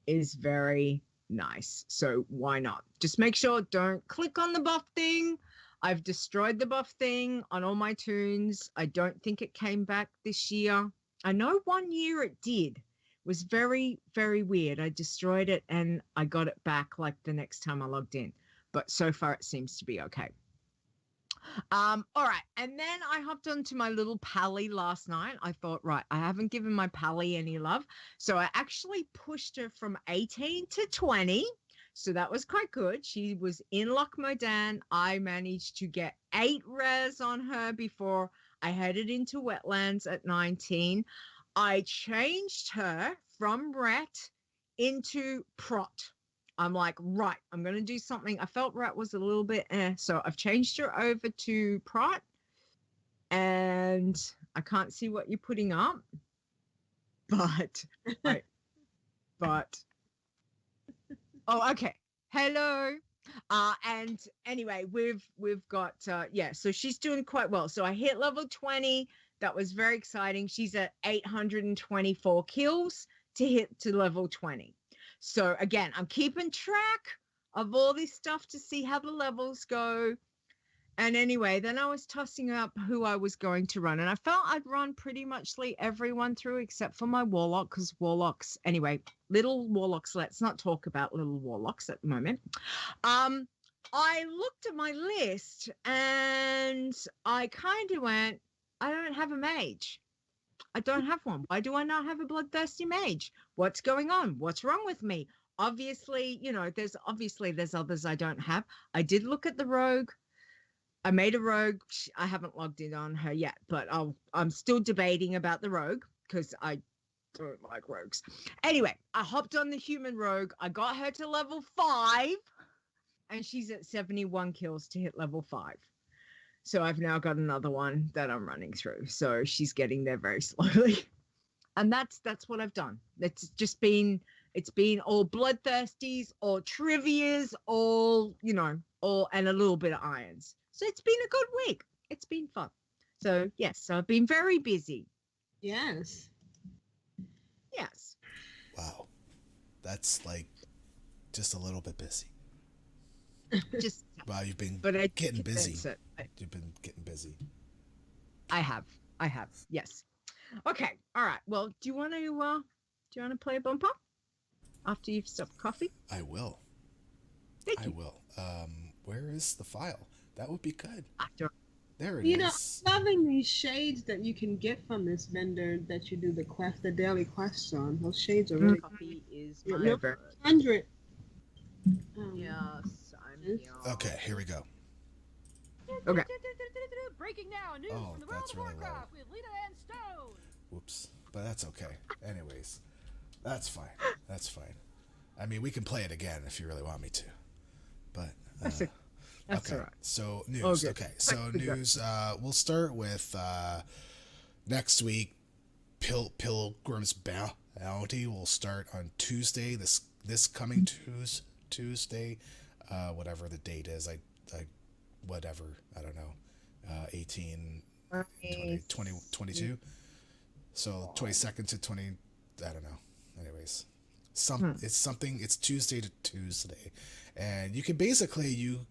is very nice. So why not? Just make sure don't click on the buff thing. I've destroyed the buff thing on all my tunes. I don't think it came back this year. I know one year it did. It was very, very weird. I destroyed it and I got it back like the next time I logged in. But so far it seems to be okay. All right. And then I hopped onto my little Pally last night. I thought, right, I haven't given my Pally any love. So I actually pushed her from 18 to 20. So that was quite good. She was in Lochmodan. I managed to get 8 res on her before I headed into wetlands at 19. I changed her from Ret into Prot. I'm like, right, I'm going to do something. I felt Rat was a little bit so I've changed her over to Prot. And I can't see what you're putting up. But, oh, okay. Hello. And anyway, we've got, so she's doing quite well. So I hit level 20. That was very exciting. She's at 824 kills to hit to level 20. So again, I'm keeping track of all this stuff to see how the levels go. And anyway, then I was tossing up who I was going to run. And I felt I'd run pretty much everyone through except for my Warlock, because Warlocks, anyway, little Warlocks, let's not talk about little Warlocks at the moment. I looked at my list and I kind of went, I don't have a mage. I don't have one. Why do I not have a bloodthirsty mage? What's going on? What's wrong with me? Obviously, there's others I don't have. I did look at the rogue. I made a rogue. I haven't logged in on her yet, but I'm still debating about the rogue because I don't like rogues. Anyway, I hopped on the human rogue. I got her to level 5 and she's at 71 kills to hit level 5. So I've now got another one that I'm running through. So she's getting there very slowly. And that's what I've done. It's been all bloodthirsties, all trivias, all and a little bit of irons. So it's been a good week. It's been fun. So yes, so I've been very busy. Yes. Wow. That's like just a little bit busy. Just, Wow, you've been but I getting busy. condense it. You've been getting busy. I have. Yes. Okay. All right. Well, do you want to play a bumper after you've stopped coffee? I will. Thank I you. will. Where is the file? That would be good. After. There it You know, is. loving these shades that you can get from this vendor that you do the daily quests on. Those shades are really Coffee is Yeah, my no. bird. 100. Yes, I'm Yes. here. Okay, here we go. Okay. Breaking now, news Oh, from the World that's of really Warcraft with Leeta and Stone. Whoops. But that's okay. Anyways, that's fine. That's fine. I mean, we can play it again if you really want me to. But That's okay. all right. So news. Oh, good. Okay. So Good. news. We'll start with next week. Pilgrim's Bounty will start on Tuesday. This coming Tuesday, whatever the date is. I whatever, I don't know. 18 20 22. So 22nd to 20, I don't know. Anyways, it's Tuesday to Tuesday, and you can basically you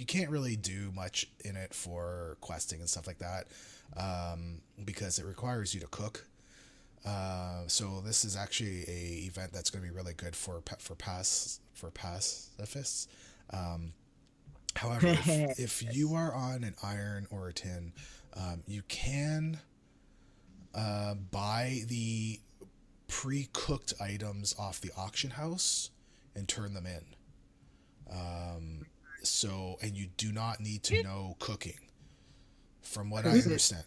can't really do much in it for questing and stuff like that, because it requires you to cook. So this is actually a event that's going to be really good for pacifists. However, if you are on an iron or a tin, you can buy the pre-cooked items off the auction house and turn them in. And you do not need to know cooking, from what I understand.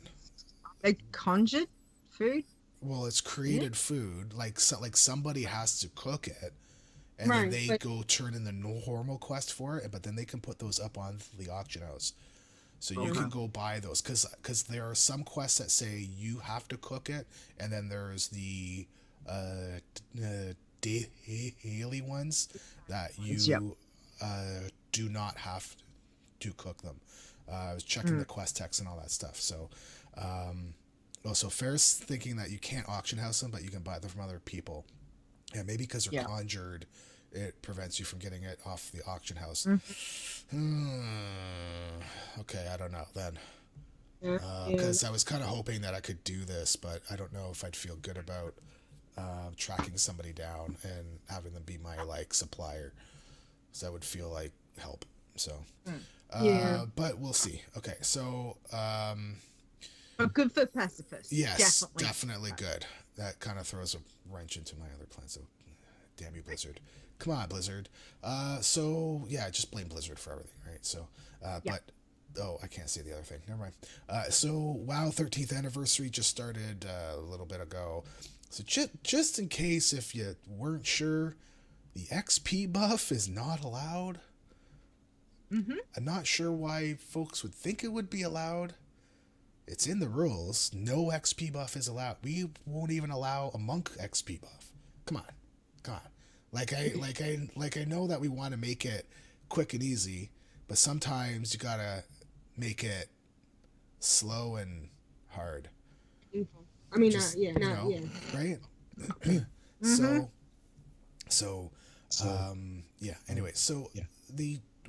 Like conjured food? Well, it's created food. Like somebody has to cook it, and Right, then they but- go turn in the normal quest for it. But then they can put those up on the auction house, so you can go buy those. Because there are some quests that say you have to cook it, and then there's the daily ones that you do not have to cook them. I was checking the quest text and all that stuff. So, also Ferris thinking that you can't auction house them, but you can buy them from other people. Yeah, maybe because they're conjured, it prevents you from getting it off the auction house. Okay, I don't know then. Because I was kind of hoping that I could do this, but I don't know if I'd feel good about tracking somebody down and having them be my supplier. So that would feel like help. So, but we'll see. Okay, so But good for pacifists. yes, definitely good. That kind of throws a wrench into my other plans. So, damn you, Blizzard. Come on, Blizzard. So yeah, just blame Blizzard for everything, right? So, but oh, I can't say the other thing. Never mind. So WoW 13th anniversary just started a little bit ago. So just in case if you weren't sure, the XP buff is not allowed. I'm not sure why folks would think it would be allowed. It's in the rules. No XP buff is allowed. We won't even allow a monk XP buff. Come on. Like I know that we want to make it quick and easy, but sometimes you gotta make it slow and hard. I mean, Just, right? So, yeah. Anyway, so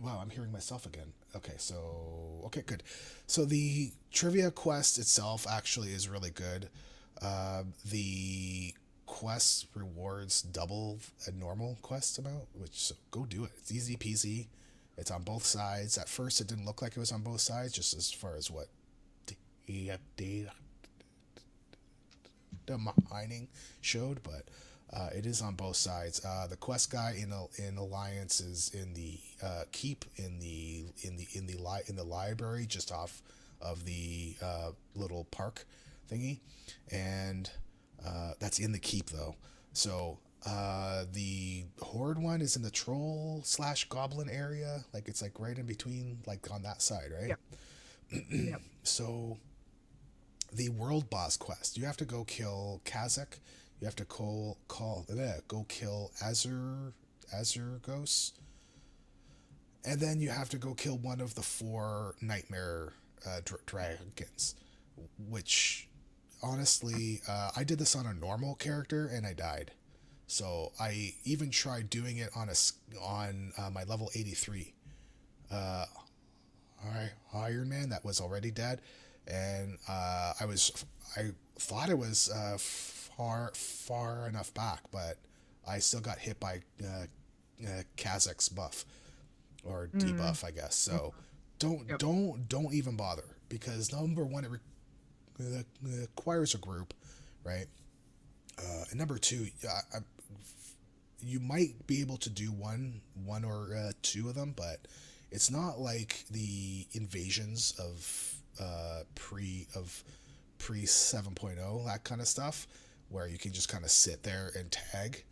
wow, I'm hearing myself again. Okay, good. So the trivia quest itself actually is really good. The quest rewards double a normal quest amount, so go do it. It's easy peasy. It's on both sides. At first, it didn't look like it was on both sides, just as far as what the mining showed, but it is on both sides. The quest guy in Alliance is in the keep in the library just off of the little park thingy, and that's in the keep though. So the horde one is in the troll / goblin area, like it's like right in between, like on that side, right? Yep. So the world boss quest, you have to go kill Kazakh. You have to go kill Azurgos, and then you have to go kill one of the 4 nightmare dragons. Which, honestly, I did this on a normal character and I died. So I even tried doing it on my level 83, uh, Iron Man that was already dead, and I thought it was far enough back, but I still got hit by Kazakh's buff or debuff, I guess. So Yep. don't even bother, because number one, it requires a group, right? And number two, you might be able to do one or two of them, but it's not like the invasions of pre 7.0, that kind of stuff, where you can just kind of sit there and tag.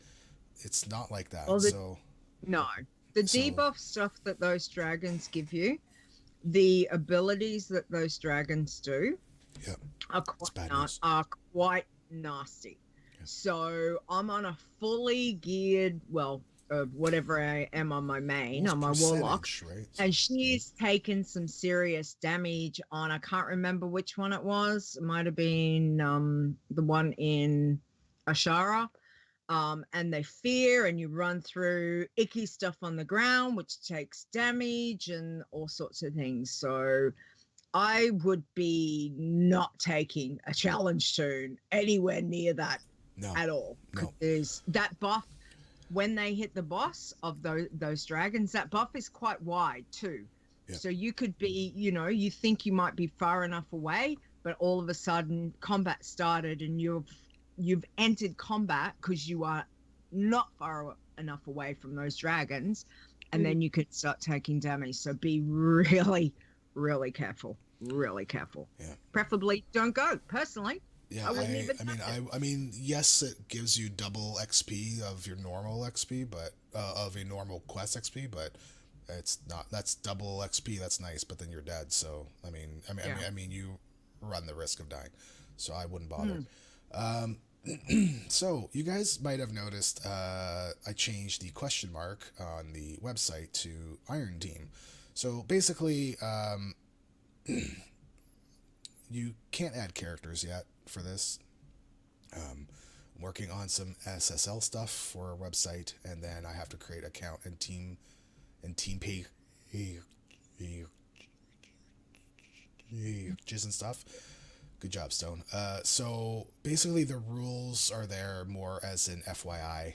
It's not like that. Well, So no, the so debuff stuff that those dragons give you, the abilities that those dragons do, yeah, are it's quite bad news. are quite nasty. Yeah. So I'm on a fully geared, well, whatever I am on my main, Most on my warlock, percentage, right? and she's taken some serious damage on. I can't remember which one it was. It might have been the one in Ashara. And they fear, and you run through icky stuff on the ground, which takes damage and all sorts of things. So I would be not taking a challenge tune anywhere near that No, at all. no. Because that buff, when they hit the boss of those dragons, that buff is quite wide too. Yeah. So you could be, you think you might be far enough away, but all of a sudden combat started and you've entered combat because you are not far enough away from those dragons, and then you could start taking damage. So be really, really careful. Really careful. Yeah. Preferably don't go. Personally, Yeah, I wouldn't even touch it. I mean, yes, it gives you double XP of your normal XP, but of a normal quest XP, but it's not. That's double XP. That's nice, but then you're dead. So Yeah. I mean, you run the risk of dying. So I wouldn't bother. Hmm. So you guys might have noticed I changed the question mark on the website to Iron Team. So basically, you can't add characters yet for this. I'm working on some SSL stuff for our website, and then I have to create account and team pages and stuff. Good job, Stone. So basically, the rules are there more as an FYI,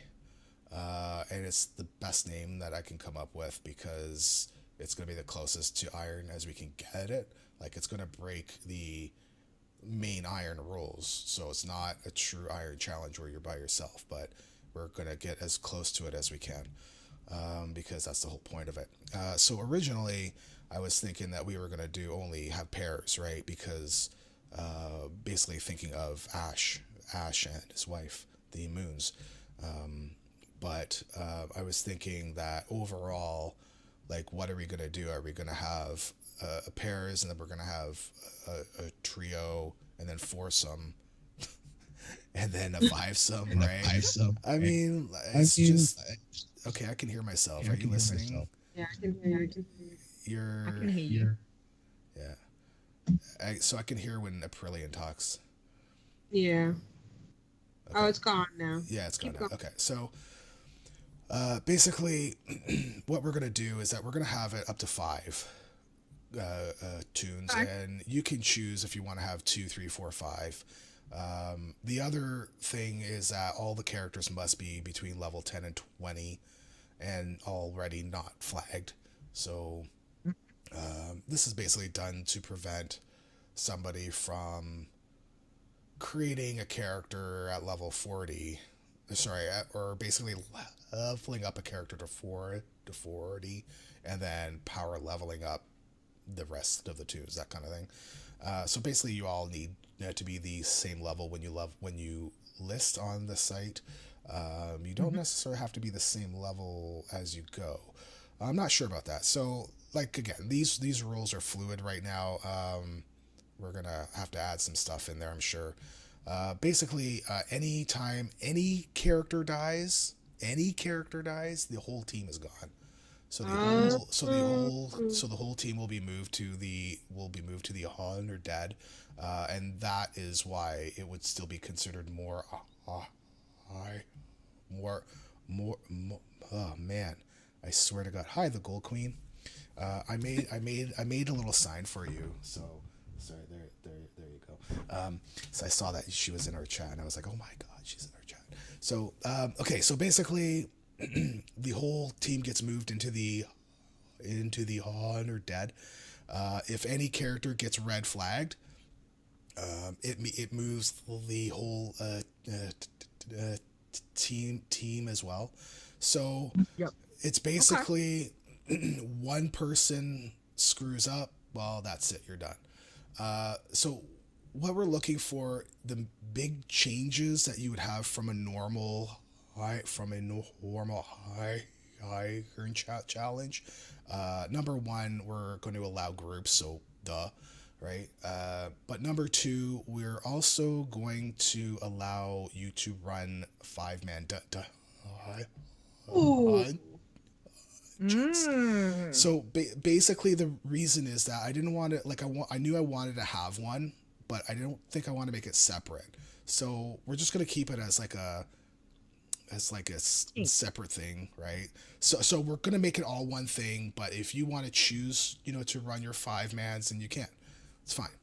and it's the best name that I can come up with because it's going to be the closest to Iron as we can get it. Like, it's going to break the main Iron rules, so it's not a true Iron challenge where you're by yourself, but we're going to get as close to it as we can, because that's the whole point of it. So originally, I was thinking that we were going to only have pairs, right? Because basically thinking of Ash and his wife, the Moons. But I was thinking that overall, like, what are we going to do? Are we going to have pairs, and then we're going to have a trio, and then foursome, and then a fivesome, right? I mean, it's just... Okay, I can hear myself. Are you listening? Yeah, I can hear you. I can hear you. You're... I can hear you. Yeah. So I can hear when Aprillian talks. Yeah. Okay. Oh, it's gone now. Yeah, it's gone Keep now. going. Okay, so basically, what we're gonna do is that we're gonna have it up to 5 tunes, Okay. and you can choose if you want to have 2, 3, 4, 5. The other thing is that all the characters must be between level 10 and 20, and already not flagged. So this is basically done to prevent somebody from creating a character at level 40, or basically leveling up a character to 40, and then power leveling up the rest of the twos, that kind of thing. So basically, you all need to be the same level when you list on the site. You don't necessarily have to be the same level as you go. I'm not sure about that. So, like, again, these rules are fluid right now. We're gonna have to add some stuff in there, I'm sure. Basically, anytime any character dies, the whole team is gone. So the whole team will be moved to the on or dead, and that is why it would still be considered more. Oh man, I swear to God! Hi, the Gold Queen. I made a little sign for you. So sorry, there you go. So I saw that she was in our chat, and I was like, oh my god, she's in our chat. So okay, so basically, the whole team gets moved into the Honored Dead. If any character gets red flagged, it moves the whole team as well. So Yep. it's basically one person screws up, well, that's it, you're done. So what we're looking for, the big changes that you would have from a normal high iron challenge. Number one, we're going to allow groups, so right? But number two, we're also going to allow you to run 5-man Ooh. So basically, the reason is that I didn't want to, like, I knew I wanted to have one, but I don't think I want to make it separate. So we're just gonna keep it as like a separate thing, right? So we're gonna make it all one thing. But if you want to choose, to run your 5-mans, then you can. It's fine.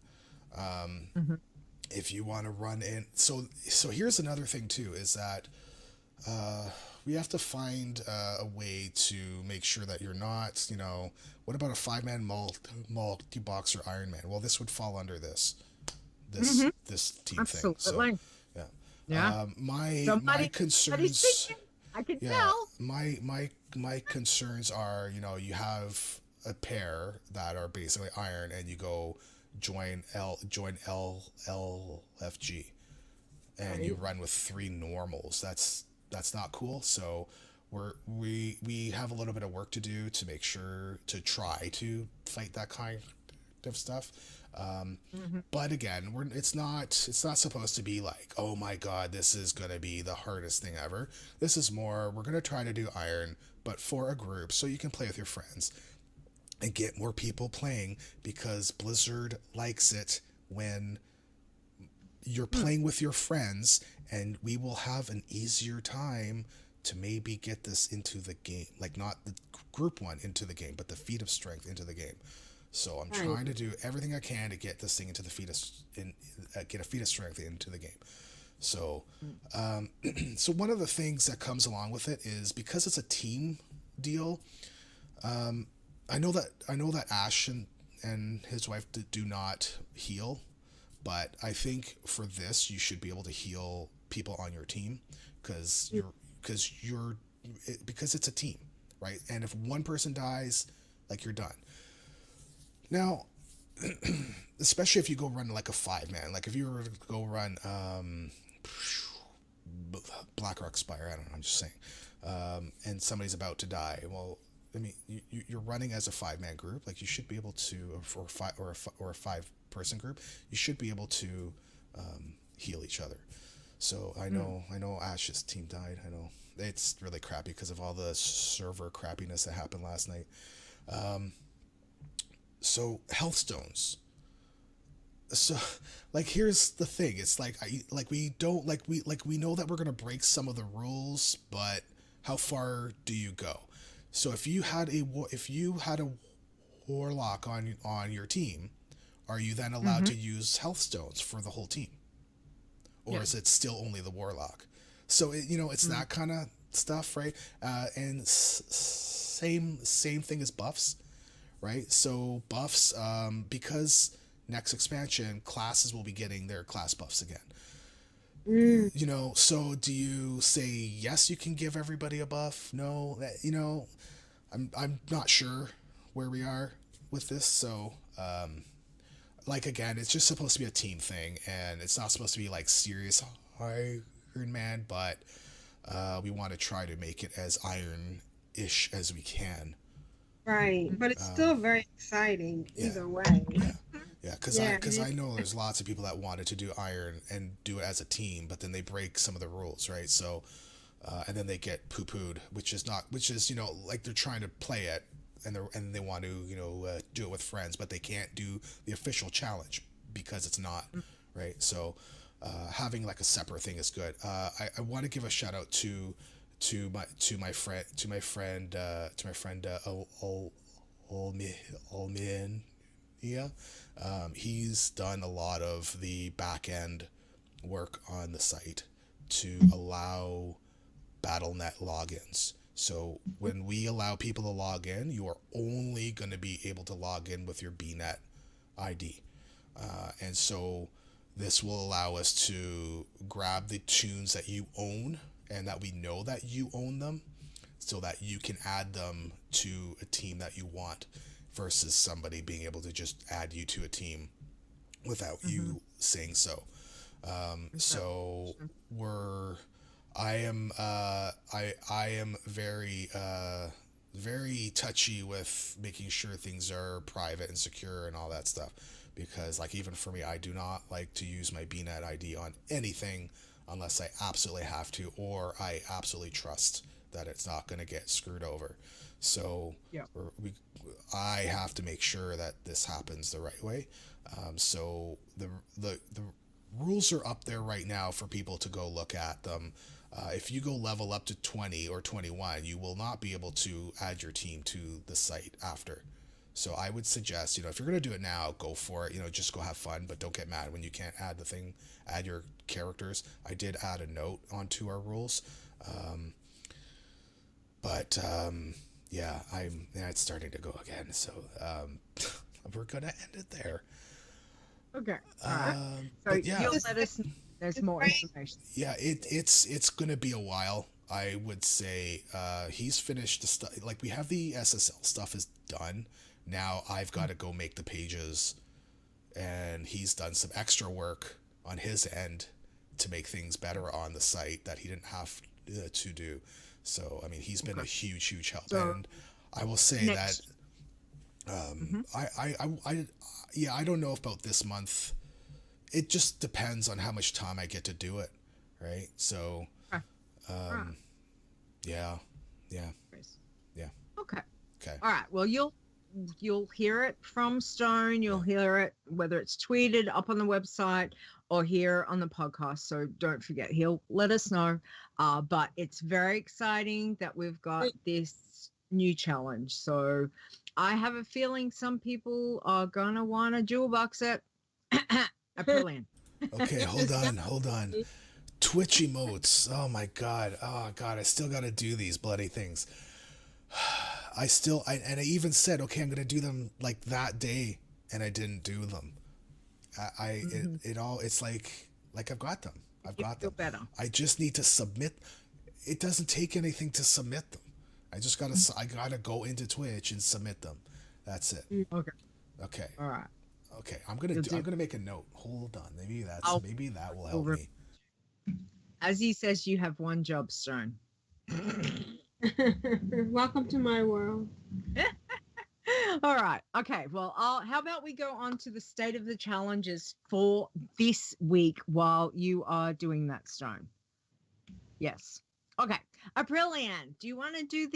If you want to run in, so here's another thing too, is that we have to find a way to make sure that you're not, what about a 5-man multi-boxer Iron Man? Well, this would fall under this team Absolutely. thing. So, Yeah. My concerns. I can Yeah, tell. my concerns are, you have a pair that are basically iron, and you go join LFG, and you run with 3 normals. That's not cool. So we have a little bit of work to do to make sure to try to fight that kind of stuff. But again, it's not supposed to be like, oh my god, this is gonna be the hardest thing ever. This is more, we're gonna try to do iron, but for a group, so you can play with your friends and get more people playing, because Blizzard likes it when you're playing with your friends, and we will have an easier time to maybe get this into the game, like not the group one into the game, but the feat of strength into the game. So I'm trying to do everything I can to get this thing into the get a feat of strength into the game. So, so one of the things that comes along with it is, because it's a team deal. I know that Ash and his wife do not heal, but I think for this you should be able to heal people on your team, because it's a team, right? And if one person dies, like, you're done. Now, especially if you go run like a 5-man, like if you were to go run Blackrock Spire, I don't know, I'm just saying, and somebody's about to die. Well, I mean, you're running as a 5-man group, like you should be able to, or a 5-person group, you should be able to heal each other. So I know Ash's team died. I know it's really crappy because of all the server crappiness that happened last night. So health stones. So, like, here's the thing. It's like we know that we're gonna break some of the rules, but how far do you go? So if you had a warlock on your team, are you then allowed to use health stones for the whole team, or is it still only the warlock? So it's that kind of stuff, right? And same thing as buffs. Right, so buffs, because next expansion classes will be getting their class buffs again. So do you say yes, you can give everybody a buff? No, I'm not sure where we are with this. So, like, again, it's just supposed to be a team thing, and it's not supposed to be like serious Iron Man, but we want to try to make it as iron-ish as we can. Right, but it's still very exciting either way. Yeah, because I know there's lots of people that wanted to do iron and do it as a team, but then they break some of the rules, right? So, and then they get poo-pooed, which is like they're trying to play it, and they want to do it with friends, but they can't do the official challenge because it's not, right? So, having like a separate thing is good. I want to give a shout out to my friend Olmin. Yeah, he's done a lot of the back end work on the site to allow BattleNet logins. So when we allow people to log in, you are only going to be able to log in with your BNet ID. And so this will allow us to grab the tunes that you own and that we know that you own them so that you can add them to a team that you want versus somebody being able to just add you to a team without you saying so. So I am very touchy with making sure things are private and secure and all that stuff, because like even for me, I do not like to use my BNet ID on anything unless I absolutely have to, or I absolutely trust that it's not going to get screwed over. So Yeah. I have to make sure that this happens the right way. So the rules are up there right now for people to go look at them. If you go level up to 20 or 21, you will not be able to add your team to the site after. So I would suggest, if you're going to do it now, go for it. Just go have fun, but don't get mad when you can't add your characters. I did add a note onto our rules. Yeah, it's starting to go again. So we're going to end it there. Okay. All right. So But yeah. you'll let us know there's more information. Yeah, it's gonna be a while. I would say he's finished the stuff. Like we have the SSL stuff is done. Now I've got to go make the pages, and he's done some extra work on his end to make things better on the site that he didn't have to do. So I mean, he's been a huge help, So, and I will say that I don't know about this month. It just depends on how much time I get to do it, right? So, yeah. Okay. Okay. All right. Well, you'll hear it from Stone. You'll hear it whether it's tweeted up on the website or here on the podcast. So don't forget, he'll let us know. But it's very exciting that we've got this new challenge. So I have a feeling some people are gonna want to jewel box it. Aprillian. Okay, hold on. Twitch emotes. Oh my god. I still got to do these bloody things. I even said, okay, I'm gonna do them like that day, and I didn't do them. It's like I've got them. Feel better. I just need to submit. It doesn't take anything to submit them. I gotta go into Twitch and submit them. That's it. Okay. All right. Okay. I'm gonna make a note. Hold on. Maybe that will help me. As he says, you have one job, Stone. Welcome to my world. All right. Okay. Well, how about we go on to the state of the challenges for this week while you are doing that, Stone? Yes. Okay. Aprillian, do you want to do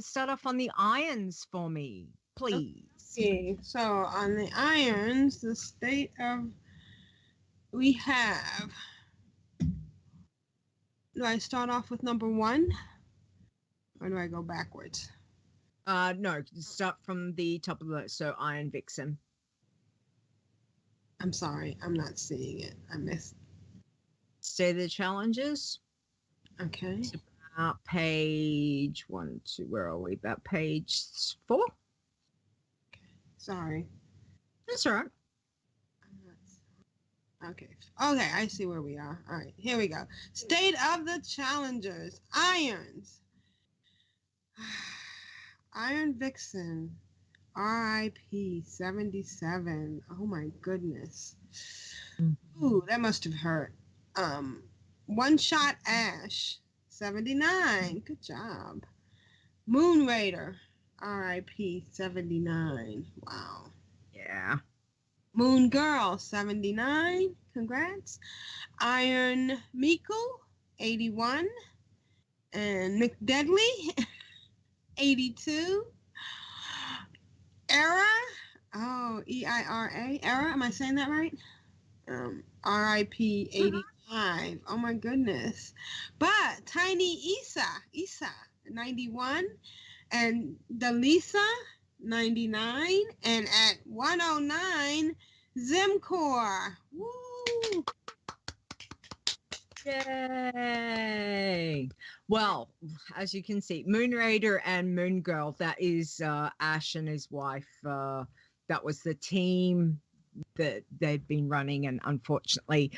start off on the irons for me, please? Okay. So on the irons, the state of we have. Do I start off with number 1? Or do I go backwards? No, start from the top of the list. So Iron Vixen. I'm sorry, I'm not seeing it. I missed. State of the challenges. Okay. It's about page 1, 2. Where are we? About page 4. Sorry. That's all right. Okay. Okay, I see where we are. All right, here we go. State of the challengers. Irons. Iron Vixen. RIP 77. Oh my goodness. Ooh, that must have hurt. One Shot Ash 79. Good job. Moon Raider. RIP 79. Wow. Yeah. Moon Girl 79. Congrats. Iron Miku 81. And McDeadly 82. Era. Oh, EIRA. Era. Am I saying that right? RIP 85. Oh my goodness. But Tiny Isa 91. And Delisa 99, and at 109, Zimcore. Woo! Yay! Well, as you can see, Moon Raider and Moon Girl, that is Ash and his wife. That was the team that they'd been running, and unfortunately,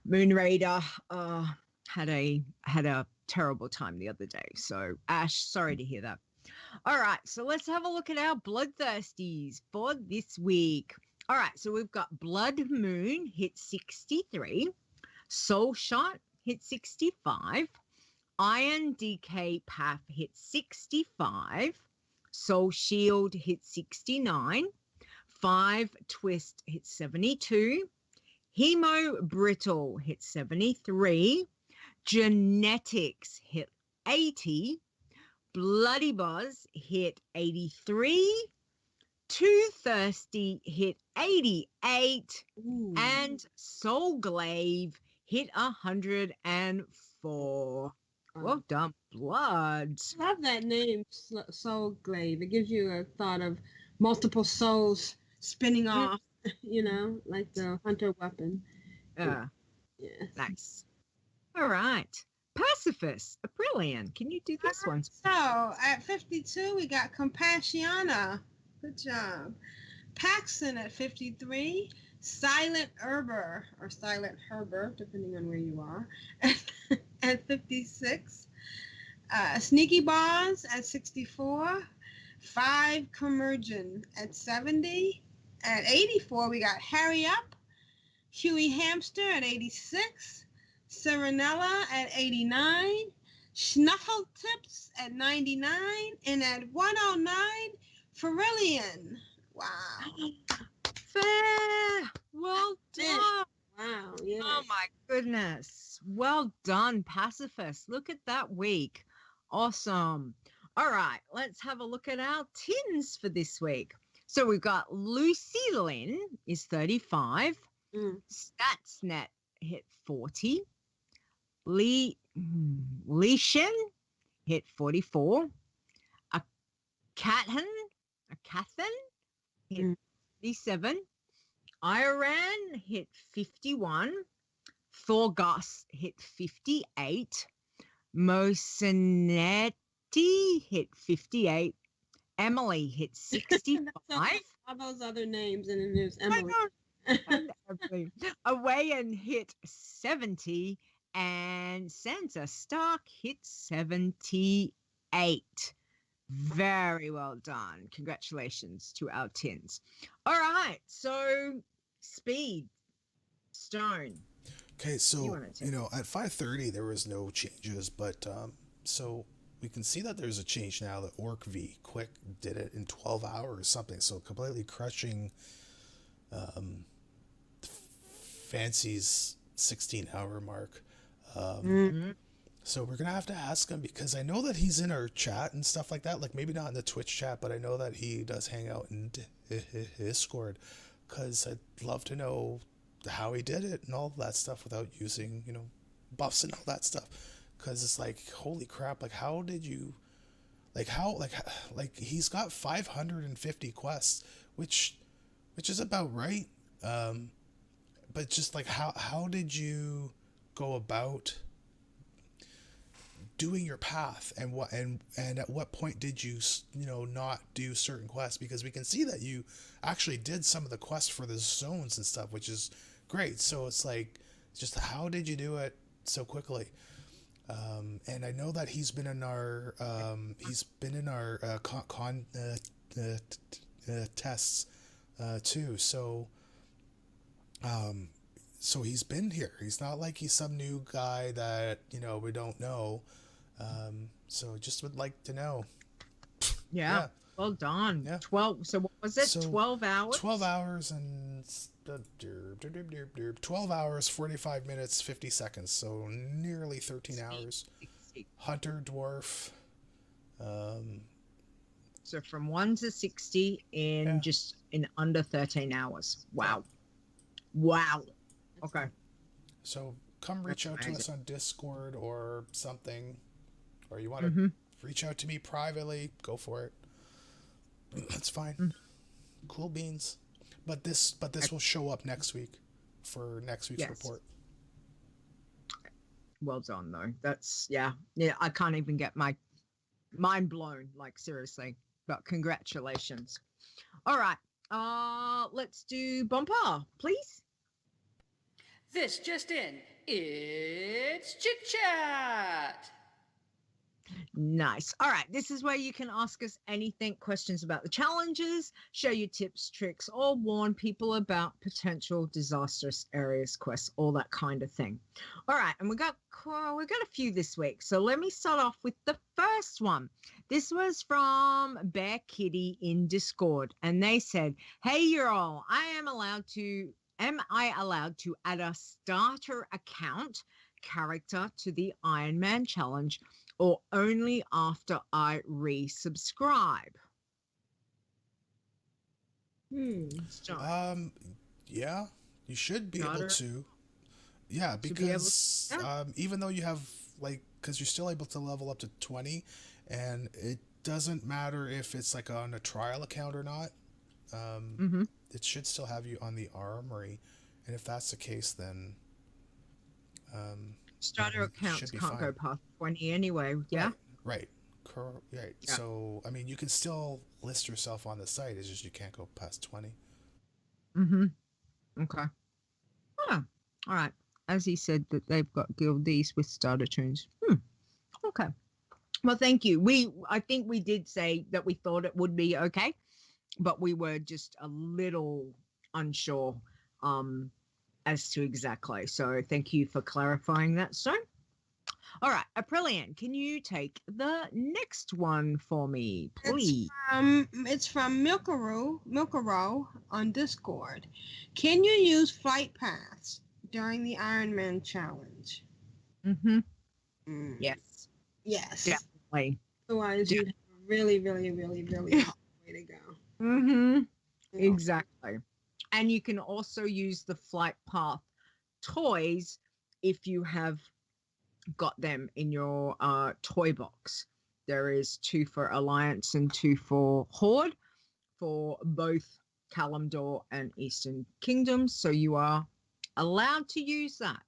Moon Raider had a terrible time the other day. So, Ash, sorry to hear that. All right, so let's have a look at our bloodthirsties for this week. All right, so we've got Blood Moon hit 63, Soul Shot hit 65, Iron DK Path hit 65, Soul Shield hit 69, 5 Twist hit 72, Hemo Brittle hit 73, Genetics hit 80, Bloody Buzz hit 83, Too Thirsty hit 88, Ooh. and Soul Glaive hit 104. Well done, Blood. I love that name, Soul Glaive. It gives you a thought of multiple souls spinning off, like the hunter weapon. Yeah, nice. All right. Pacifist, Aprillian, can you do this one? So at 52, we got Compassionia. Good job. Paxton at 53. Silent Herber, or Silent Herber, depending on where you are, at 56. Sneaky Boss at 64. 5 Commergin at 70. At 84, we got Harry Up. Huey Hamster at 86. Serenella at 89. Snuffle Tips at 99. And at 109, Aprillian. Wow. Fair. Well done. Wow. Yeah. Oh my goodness. Well done, Pacifist. Look at that week. Awesome. All right, let's have a look at our tins for this week. So we've got Lucy Lynn is 35. Statsnet hit 40. Lee Shen hit 44. A Cathan hit 57. Iran hit 51. Thorgus hit 58. Mosenetti hit 58. Emily hit 65. All those other names, and then there's Emily. Awayan hit 70. And Sansa Stark hit 78. Very well done. Congratulations to our tins. All right. So speed, Stone. Okay, so at 5:30 there was no changes, but so we can see that there's a change now. That Orc V Quick did it in 12 hours or something, so completely crushing Fancy's 16-hour mark. So we're gonna have to ask him, because I know that he's in our chat and stuff like that. Like maybe not in the Twitch chat, but I know that he does hang out in Discord. Because I'd love to know how he did it and all that stuff without using buffs and all that stuff. Because it's like, holy crap! Like how did you, like he's got 550 quests, which is about right. But just like how did you go about doing your path, and at what point did you not do certain quests? Because we can see that you actually did some of the quests for the zones and stuff, which is great. So it's like, just how did you do it so quickly? And I know that he's been in our tests too. So he's been here. He's not like he's some new guy that we don't know. So just would like to know. Yeah. Well done. Yeah. 12. So what was it? 12 hours? 12 hours and 12 hours, 45 minutes, 50 seconds. So nearly 13 hours. Hunter Dwarf. So from 1 to 60 in just in under 13 hours. Wow. Wow. Okay. So come reach out to us on Discord or something. Or you want to reach out to me privately, go for it. That's fine. Mm. Cool beans. But this will show up next week for next week's Yes. report. Well done, though. That's yeah. I can't even get my mind blown. Like seriously, but congratulations. All right. Let's do bumper, please. This just in. It's Chit Chat. Nice. All right. This is where you can ask us anything, questions about the challenges, share your tips, tricks, or warn people about potential disastrous areas, quests, all that kind of thing. All right. And we got a few this week. So let me start off with the first one. This was from Bear Kitty in Discord. And they said, hey, you all, am I allowed to add a starter account character to the Iron Man challenge or only after I resubscribe? John. Yeah, you should be able Starter. to. Yeah, To be able because even though you have because you're still able to level up to 20, and it doesn't matter if it's like on a trial account or not. It should still have you on the armory, and if that's the case, then Starter it accounts should be can't go fine. past 20 anyway. Yeah. Right. Right. Yeah. So I mean, you can still list yourself on the site. It's just you can't go past 20. Okay. Oh, all right. As he said that they've got guildies with starter tunes. Okay. Well, thank you. I think we did say that we thought it would be okay, but we were just a little unsure as to exactly. So thank you for clarifying that, Stone. All right, Aprillian, can you take the next one for me, please? It's from Milkaroo on Discord. Can you use flight paths during the Iron Man challenge? Yes, Yes. definitely. Otherwise, you'd have a really, really, really, really hard way to go. Mm-hmm. Yeah. Exactly. And you can also use the flight path toys if you have got them in your toy box. There is 2 for Alliance and 2 for Horde for both Kalimdor and Eastern Kingdoms. So you are allowed to use that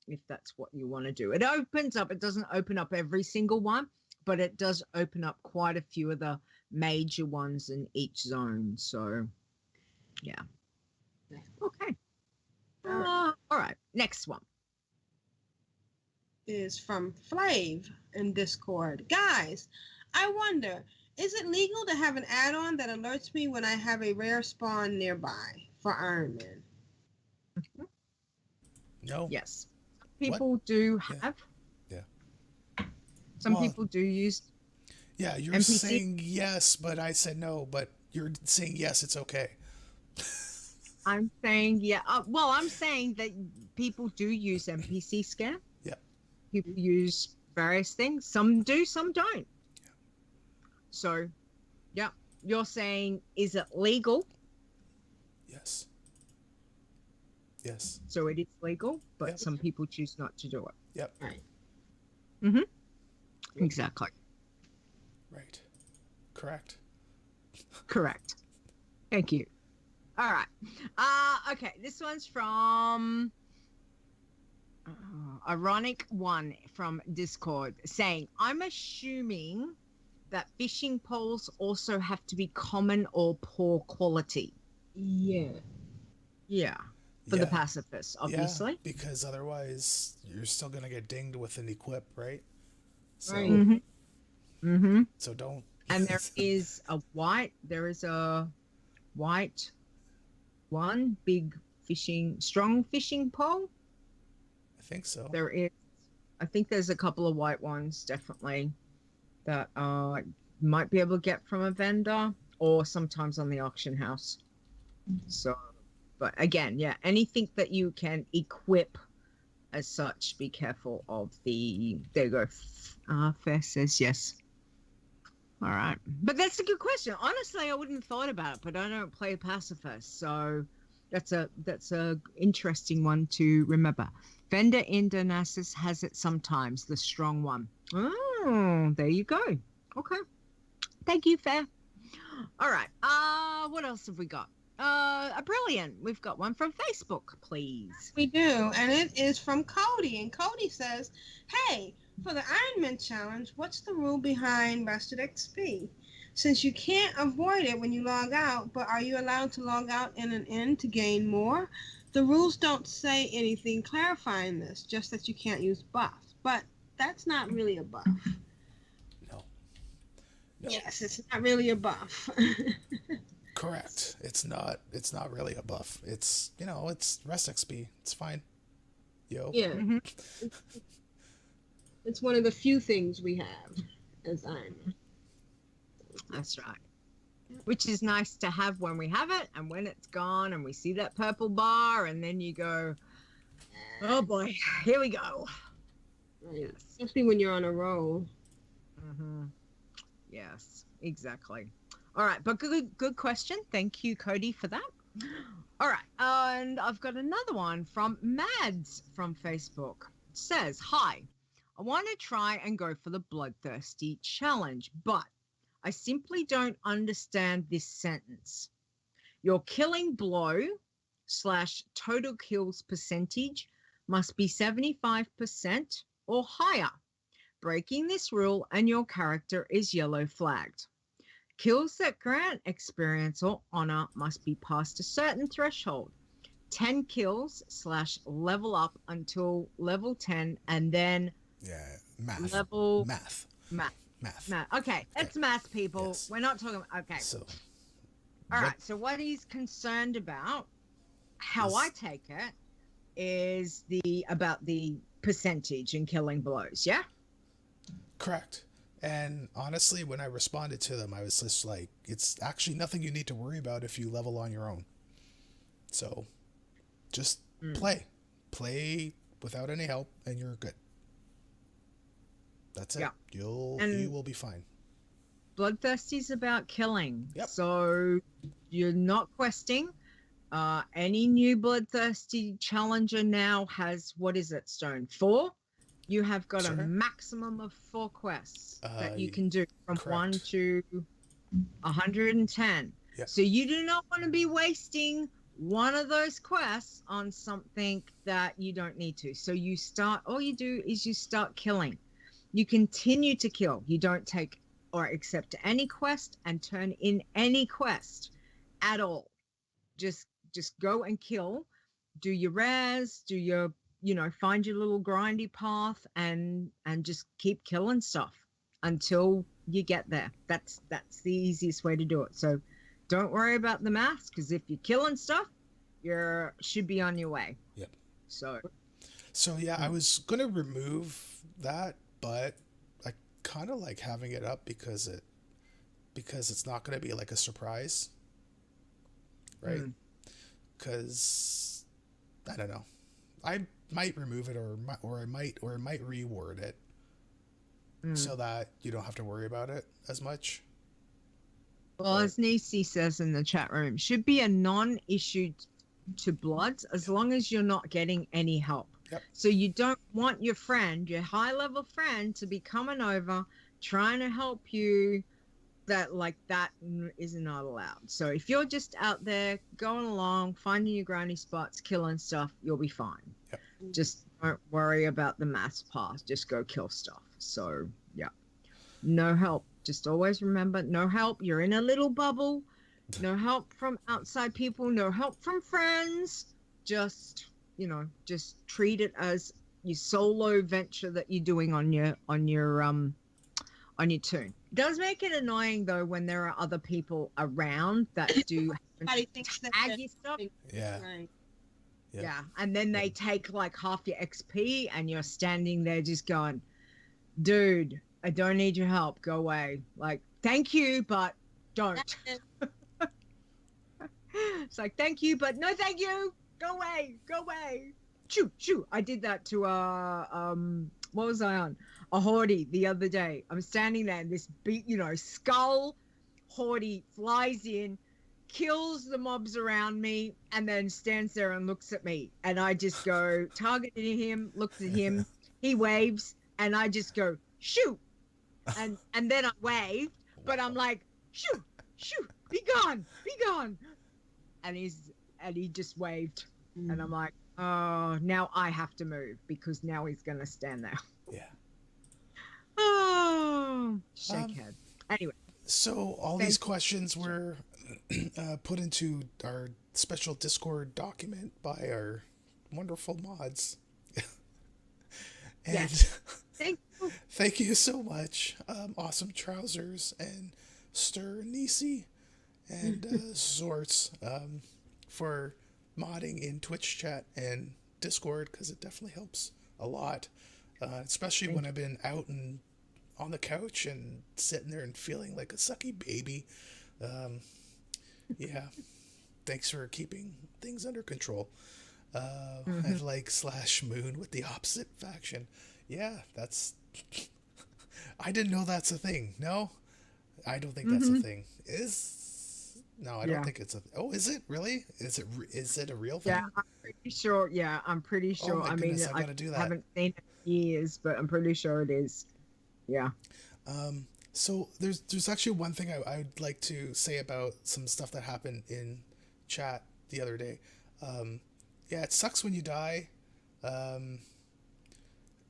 if that's what you want to do. It opens up, it doesn't open up every single one, but it does open up quite a few of the major ones in each zone. So yeah. Okay. All right. Next one. Is from Flav in Discord. Guys, I wonder, is it legal to have an add-on that alerts me when I have a rare spawn nearby for Iron Man? No. Yes. People do have. Yeah. Some Well, people do use. Yeah, you're NPC? saying yes, but I said no. But you're saying yes, it's okay. I'm saying, yeah. Well, I'm saying that people do use NPC scan. Yeah. People use various things. Some do, some don't. Yeah. So, yeah. You're saying, is it legal? Yes. Yes. So it is legal, but Yep. some people choose not to do it. Yep. Mm-hmm. Exactly. Right. Correct. Correct. Thank you. All right. Okay. This one's from Ironic One from Discord saying, I'm assuming that fishing poles also have to be common or poor quality. Yeah. Yeah. For the pacifists, obviously. Yeah, because otherwise you're still gonna get dinged with an equip, right? So, Right. Mm-hmm. Mm-hmm. so don't. And there is a white one big strong fishing pole. I think so. There is, I think there's a couple of white ones definitely that might be able to get from a vendor or sometimes on the auction house. So, but again, yeah, anything that you can equip as such, be careful of the. There you go. Fair says yes. All right, but that's a good question. Honestly, I wouldn't have thought about it, but I don't play pacifist, so that's a interesting one to remember. Vendor in Donasis has it sometimes, the strong one. Oh, there you go. Okay, thank you, Fair. All right. What else have we got? Aprillian. We've got one from Facebook, please. We do, and it is from Cody. And Cody says, "Hey, for the Iron Man challenge, what's the rule behind Rested XP? Since you can't avoid it when you log out, but are you allowed to log out in an end to gain more? The rules don't say anything clarifying this, just that you can't use buffs. But that's not really a buff." No. Yes, it's not really a buff. Correct. It's not really a buff. It's, it's rest XP. It's fine. Yo. Yeah. Mhm. It's one of the few things we have as Iron Man. That's right. Which is nice to have when we have it, and when it's gone and we see that purple bar, and then you go, oh boy, here we go. Right. Yes. Especially when you're on a roll. Mm-hmm. Yes, exactly. All right, but good question. Thank you, Cody, for that. All right, and I've got another one from Mads from Facebook. It says, "Hi, I want to try and go for the Bloodthirsty challenge, but I simply don't understand this sentence. Your killing blow / total kills percentage must be 75% or higher. Breaking this rule and your character is yellow flagged. Kills that grant experience or honor must be past a certain threshold. 10 kills / level up until level 10 and then Yeah. Math. level Math. math. Math. Math. Okay, it's math, people. Yes. We're not talking. Okay. So. All right. So what he's concerned about, how I take it, is about the percentage in killing blows. Yeah. Correct. And honestly, when I responded to them, I was just like, it's actually nothing you need to worry about if you level on your own. So just play without any help and you're good. That's it. Yeah. You will be fine. Bloodthirsty about killing. Yep. So you're not questing. Any new Bloodthirsty challenger now has, what is it, Stone? 4? You have got Sure. a maximum of 4 quests that you y- can do from 1 correct. to 110. Yep. So you do not want to be wasting one of those quests on something that you don't need to. So all you do is you start killing. You continue to kill. You don't take or accept any quest and turn in any quest at all. Just go and kill. Do your rares, do your, find your little grindy path and just keep killing stuff until you get there. That's the easiest way to do it. So don't worry about the maths, because if you're killing stuff, you should be on your way. Yep. So yeah, I was going to remove that, but I kind of like having it up because it's not going to be like a surprise. Right? Because I don't know. I might remove it or I might reword it so that you don't have to worry about it as much. Well, as Nisi says in the chat room, should be a non-issue to Bloods as long as you're not getting any help. Yep. So you don't want your high-level friend, to be coming over, trying to help you. That is not allowed. So if you're just out there going along, finding your granny spots, killing stuff, you'll be fine. Yep. Just don't worry about the mass pass. Just go kill stuff. So yeah, no help. Just always remember, no help. You're in a little bubble. No help from outside people. No help from friends. Just treat it as your solo venture that you're doing on your toon. It does make it annoying though when there are other people around that do Everybody thinks that tag they're you stuff. Yeah. right. Yeah, and then they take like half your XP, and you're standing there just going, "Dude, I don't need your help. Go away." Like, thank you, but don't. It's like, thank you, but no, thank you. Go away. Go away. Shoo. I did that to what was I on? A Horde the other day. I'm standing there and this skull Horde flies in, kills the mobs around me, and then stands there and looks at me. And I just go, targeted him, looked at him, he waves, and I just go, shoot. And then I waved, but I'm like, shoot. shoo, be gone, be gone. And he just waved. And I'm like, oh, now I have to move because now he's going to stand there. Yeah. Oh, shake head. Anyway. So all these questions were put into our special Discord document by our wonderful mods. And yes. thank you so much, Awesome Trousers and Stir Nisi and Zorts, for modding in Twitch chat and Discord, because it definitely helps a lot, especially when I've been out and on the couch and sitting there and feeling like a sucky baby. Yeah, thanks for keeping things under control. I like /moon with the opposite faction. Yeah, that's... I didn't know that's a thing. No, I don't think that's a thing. No, I don't think it's a... Oh, is it really? Is it a real thing? Yeah, I'm pretty sure. Yeah, I'm pretty sure. Oh my goodness, I gotta do that. Haven't seen it in years, but I'm pretty sure it is. Yeah. So there's actually one thing I would like to say about some stuff that happened in chat the other day. Yeah, it sucks when you die.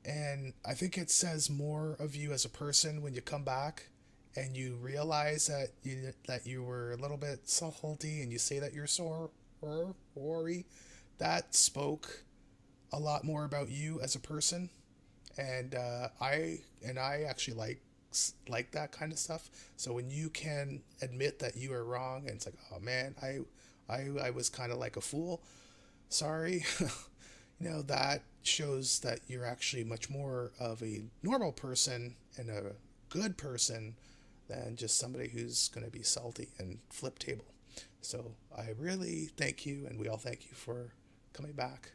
And I think it says more of you as a person when you come back and you realize that you were a little bit salty and you say that you're sorry. That spoke a lot more about you as a person. And I actually like that kind of stuff. So when you can admit that you are wrong and it's like, oh man, I was kind of like a fool. Sorry. That shows that you're actually much more of a normal person and a good person than just somebody who's going to be salty and flip table. So I really thank you, and we all thank you for coming back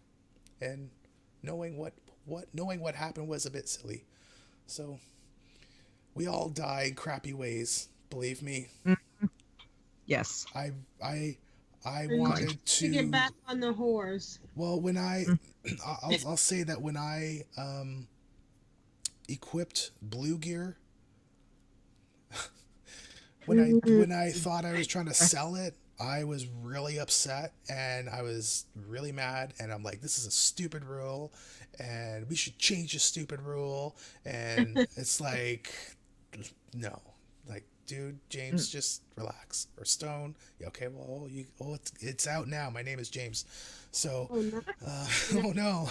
and knowing what happened was a bit silly. So we all die in crappy ways, believe me. Yes. I wanted to get back on the horse. Well, when I'll say that when I equipped blue gear, when I thought I was trying to sell it, I was really upset and I was really mad, and I'm like, this is a stupid rule and we should change the stupid rule. And it's like, no, like, dude, James, just relax. Or Stone. Yeah, okay, well, it's out now. My name is James. So, oh no.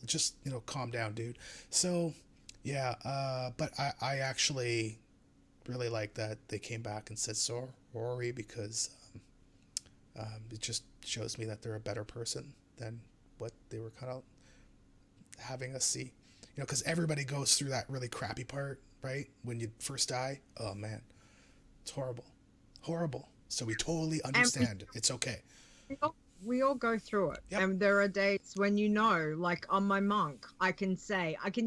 Just calm down, dude. So, yeah, but I actually really like that they came back and said sorry, because it just shows me that they're a better person than what they were kind of having us see. Because everybody goes through that really crappy part, right? When you first die. Oh man, it's horrible. So we totally understand. It's okay. We all go through it. Yep. And there are days when, like on my monk, I can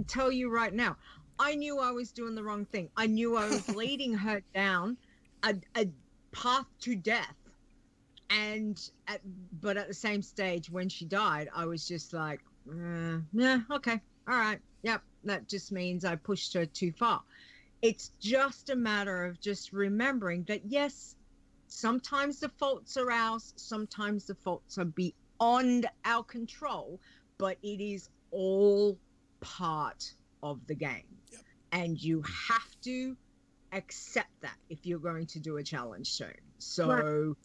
tell you right now, I knew I was doing the wrong thing. I knew I was leading her down a path to death. But at the same stage, when she died, I was just like, yeah, okay, all right. Yep, that just means I pushed her too far. It's just a matter of just remembering that, yes, sometimes the faults are ours, sometimes the faults are beyond our control, but it is all part of the game. Yep. And you have to accept that if you're going to do a challenge soon. So,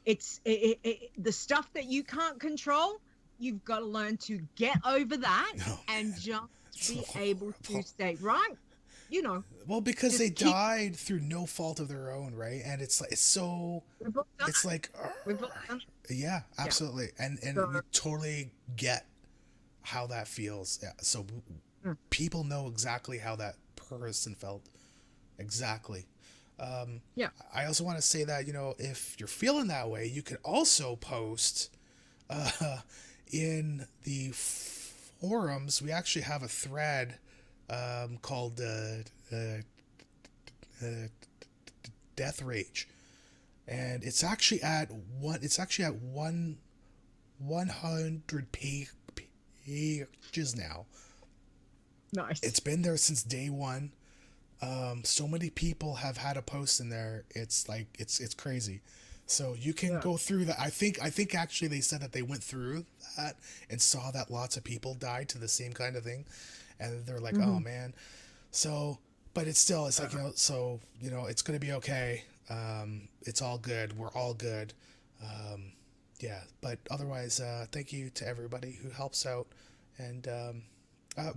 it's the stuff that you can't control. You've got to learn to get over that and just be able to stay right. Well, because they died through no fault of their own, right? And it's like, yeah, absolutely. And we totally get how that feels. Yeah. So people know exactly how that person felt. Exactly. Yeah. I also want to say that, if you're feeling that way, you can also post, in the forums. We actually have a thread called Death Rage, and it's actually at 100 pages now. Nice. It's been there since day one. So many people have had a post in there. It's like it's crazy. So you can go through that. I think actually they said that they went through that and saw that lots of people died to the same kind of thing, and they're like, oh man. So, but it's like, so it's gonna be okay. It's all good. We're all good. Yeah, but otherwise, thank you to everybody who helps out, and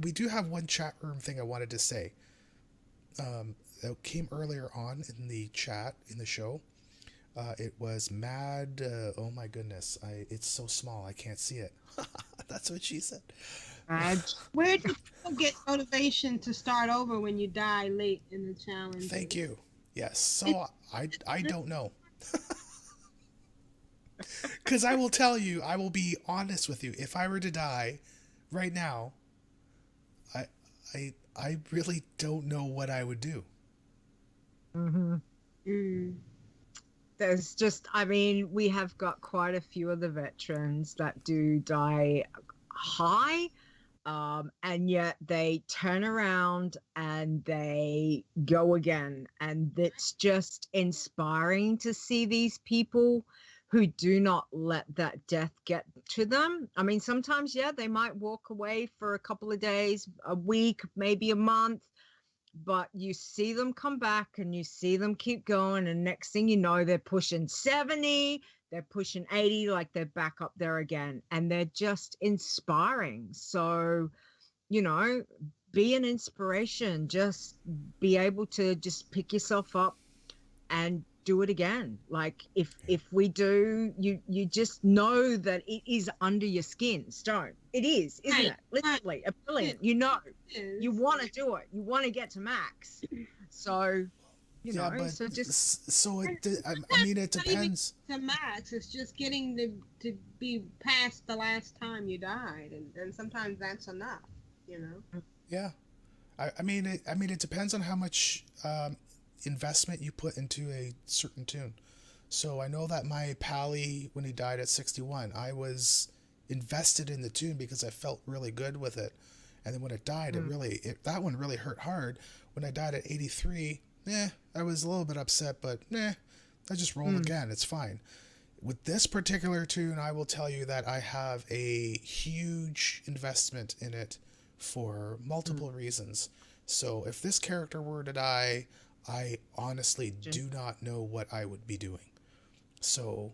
we do have one chat room thing I wanted to say. That came earlier on in the chat in the show. It was mad. Oh my goodness! It's so small I can't see it. That's what she said. Where do people get motivation to start over when you die late in the challenge? Thank you. Yes. So I don't know. Because I will tell you, I will be honest with you. If I were to die right now, I really don't know what I would do. There's just, I mean, we have got quite a few of the veterans that do die high, and yet they turn around and they go again. And it's just inspiring to see these people who do not let that death get to them. I mean, sometimes, yeah, they might walk away for a couple of days, a week, maybe a month, but you see them come back and you see them keep going. And next thing you know, they're pushing 70, they're pushing 80, like they're back up there again. And they're just inspiring. So, be an inspiration, just be able to just pick yourself up and do it again. Like if we do, you just know that it is under your skin, Stone. It is, isn't it? Literally, Aprillian. You want to do it. You want to get to max. So, so just. So it depends. To max, it's just getting to be past the last time you died, and sometimes that's enough. Yeah, I mean it depends on how much investment you put into a certain tune. So I know that my Pally, when he died at 61, I was invested in the tune because I felt really good with it. And then when it died, that one really hurt hard. When I died at 83, I was a little bit upset, but I just rolled again. It's fine. With this particular tune, I will tell you that I have a huge investment in it for multiple reasons. So if this character were to die, I honestly do not know what I would be doing. So,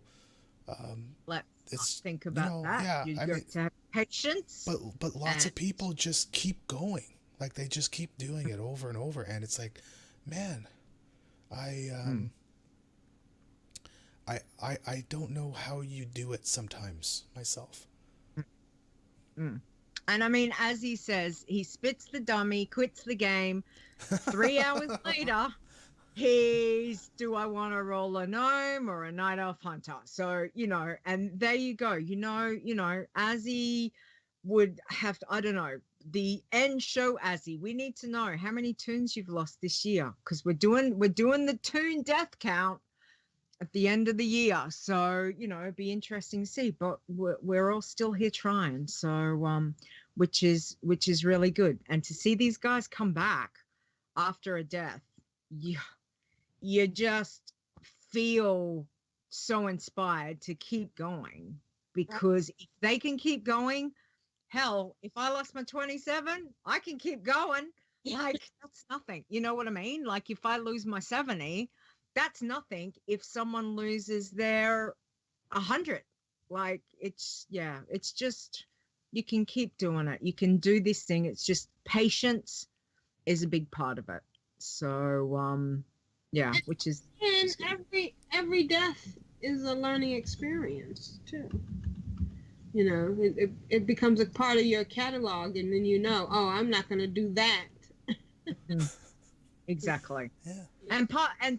let's think about that. Yeah, You got to have patience. But lots of people just keep going. Like they just keep doing it over and over, and it's like, man, I don't know how you do it sometimes myself. And I mean, as he says, he spits the dummy, quits the game. 3 hours later, he's, do I want to roll a gnome or a night elf hunter? So, and there you go. Azzy would have to, I don't know, the end show Azzy. We need to know how many tunes you've lost this year, because we're doing the tune death count at the end of the year. So, it'd be interesting to see, but we're all still here trying. So, which is really good. And to see these guys come back after a death, you just feel so inspired to keep going, because if they can keep going, hell, if I lost my 27, I can keep going. Like, that's nothing. You know what I mean? Like, if I lose my 70, that's nothing if someone loses their 100. Like, it's just, you can keep doing it. You can do this thing. It's just patience is a big part of it. So, which is. And every death is a learning experience, too. It becomes a part of your catalog, and then oh, I'm not going to do that. Exactly. Yeah. And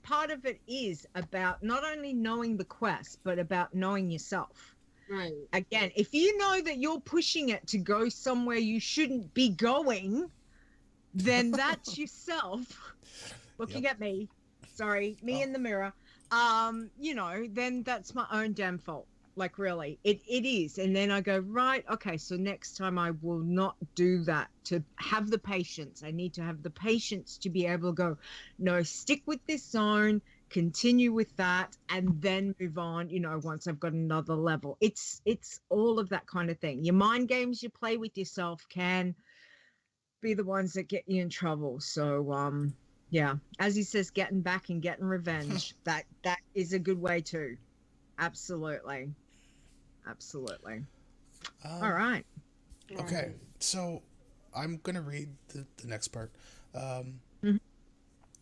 part of it is about not only knowing the quest, but about knowing yourself. Right. Again, if you know that you're pushing it to go somewhere you shouldn't be going, then that's yourself looking at me. Sorry, me in the mirror. Then that's my own damn fault. Like really, it is. And then I go, right, okay, so next time I will not do that. To have the patience, I need to have the patience to be able to go, no, stick with this zone, continue with that, and then move on, once I've got another level. It's all of that kind of thing. Your mind games you play with yourself can be the ones that get you in trouble. So yeah, as he says, getting back and getting revenge, that is a good way too. Absolutely. All right. Okay, so I'm gonna read the next part. Mhm.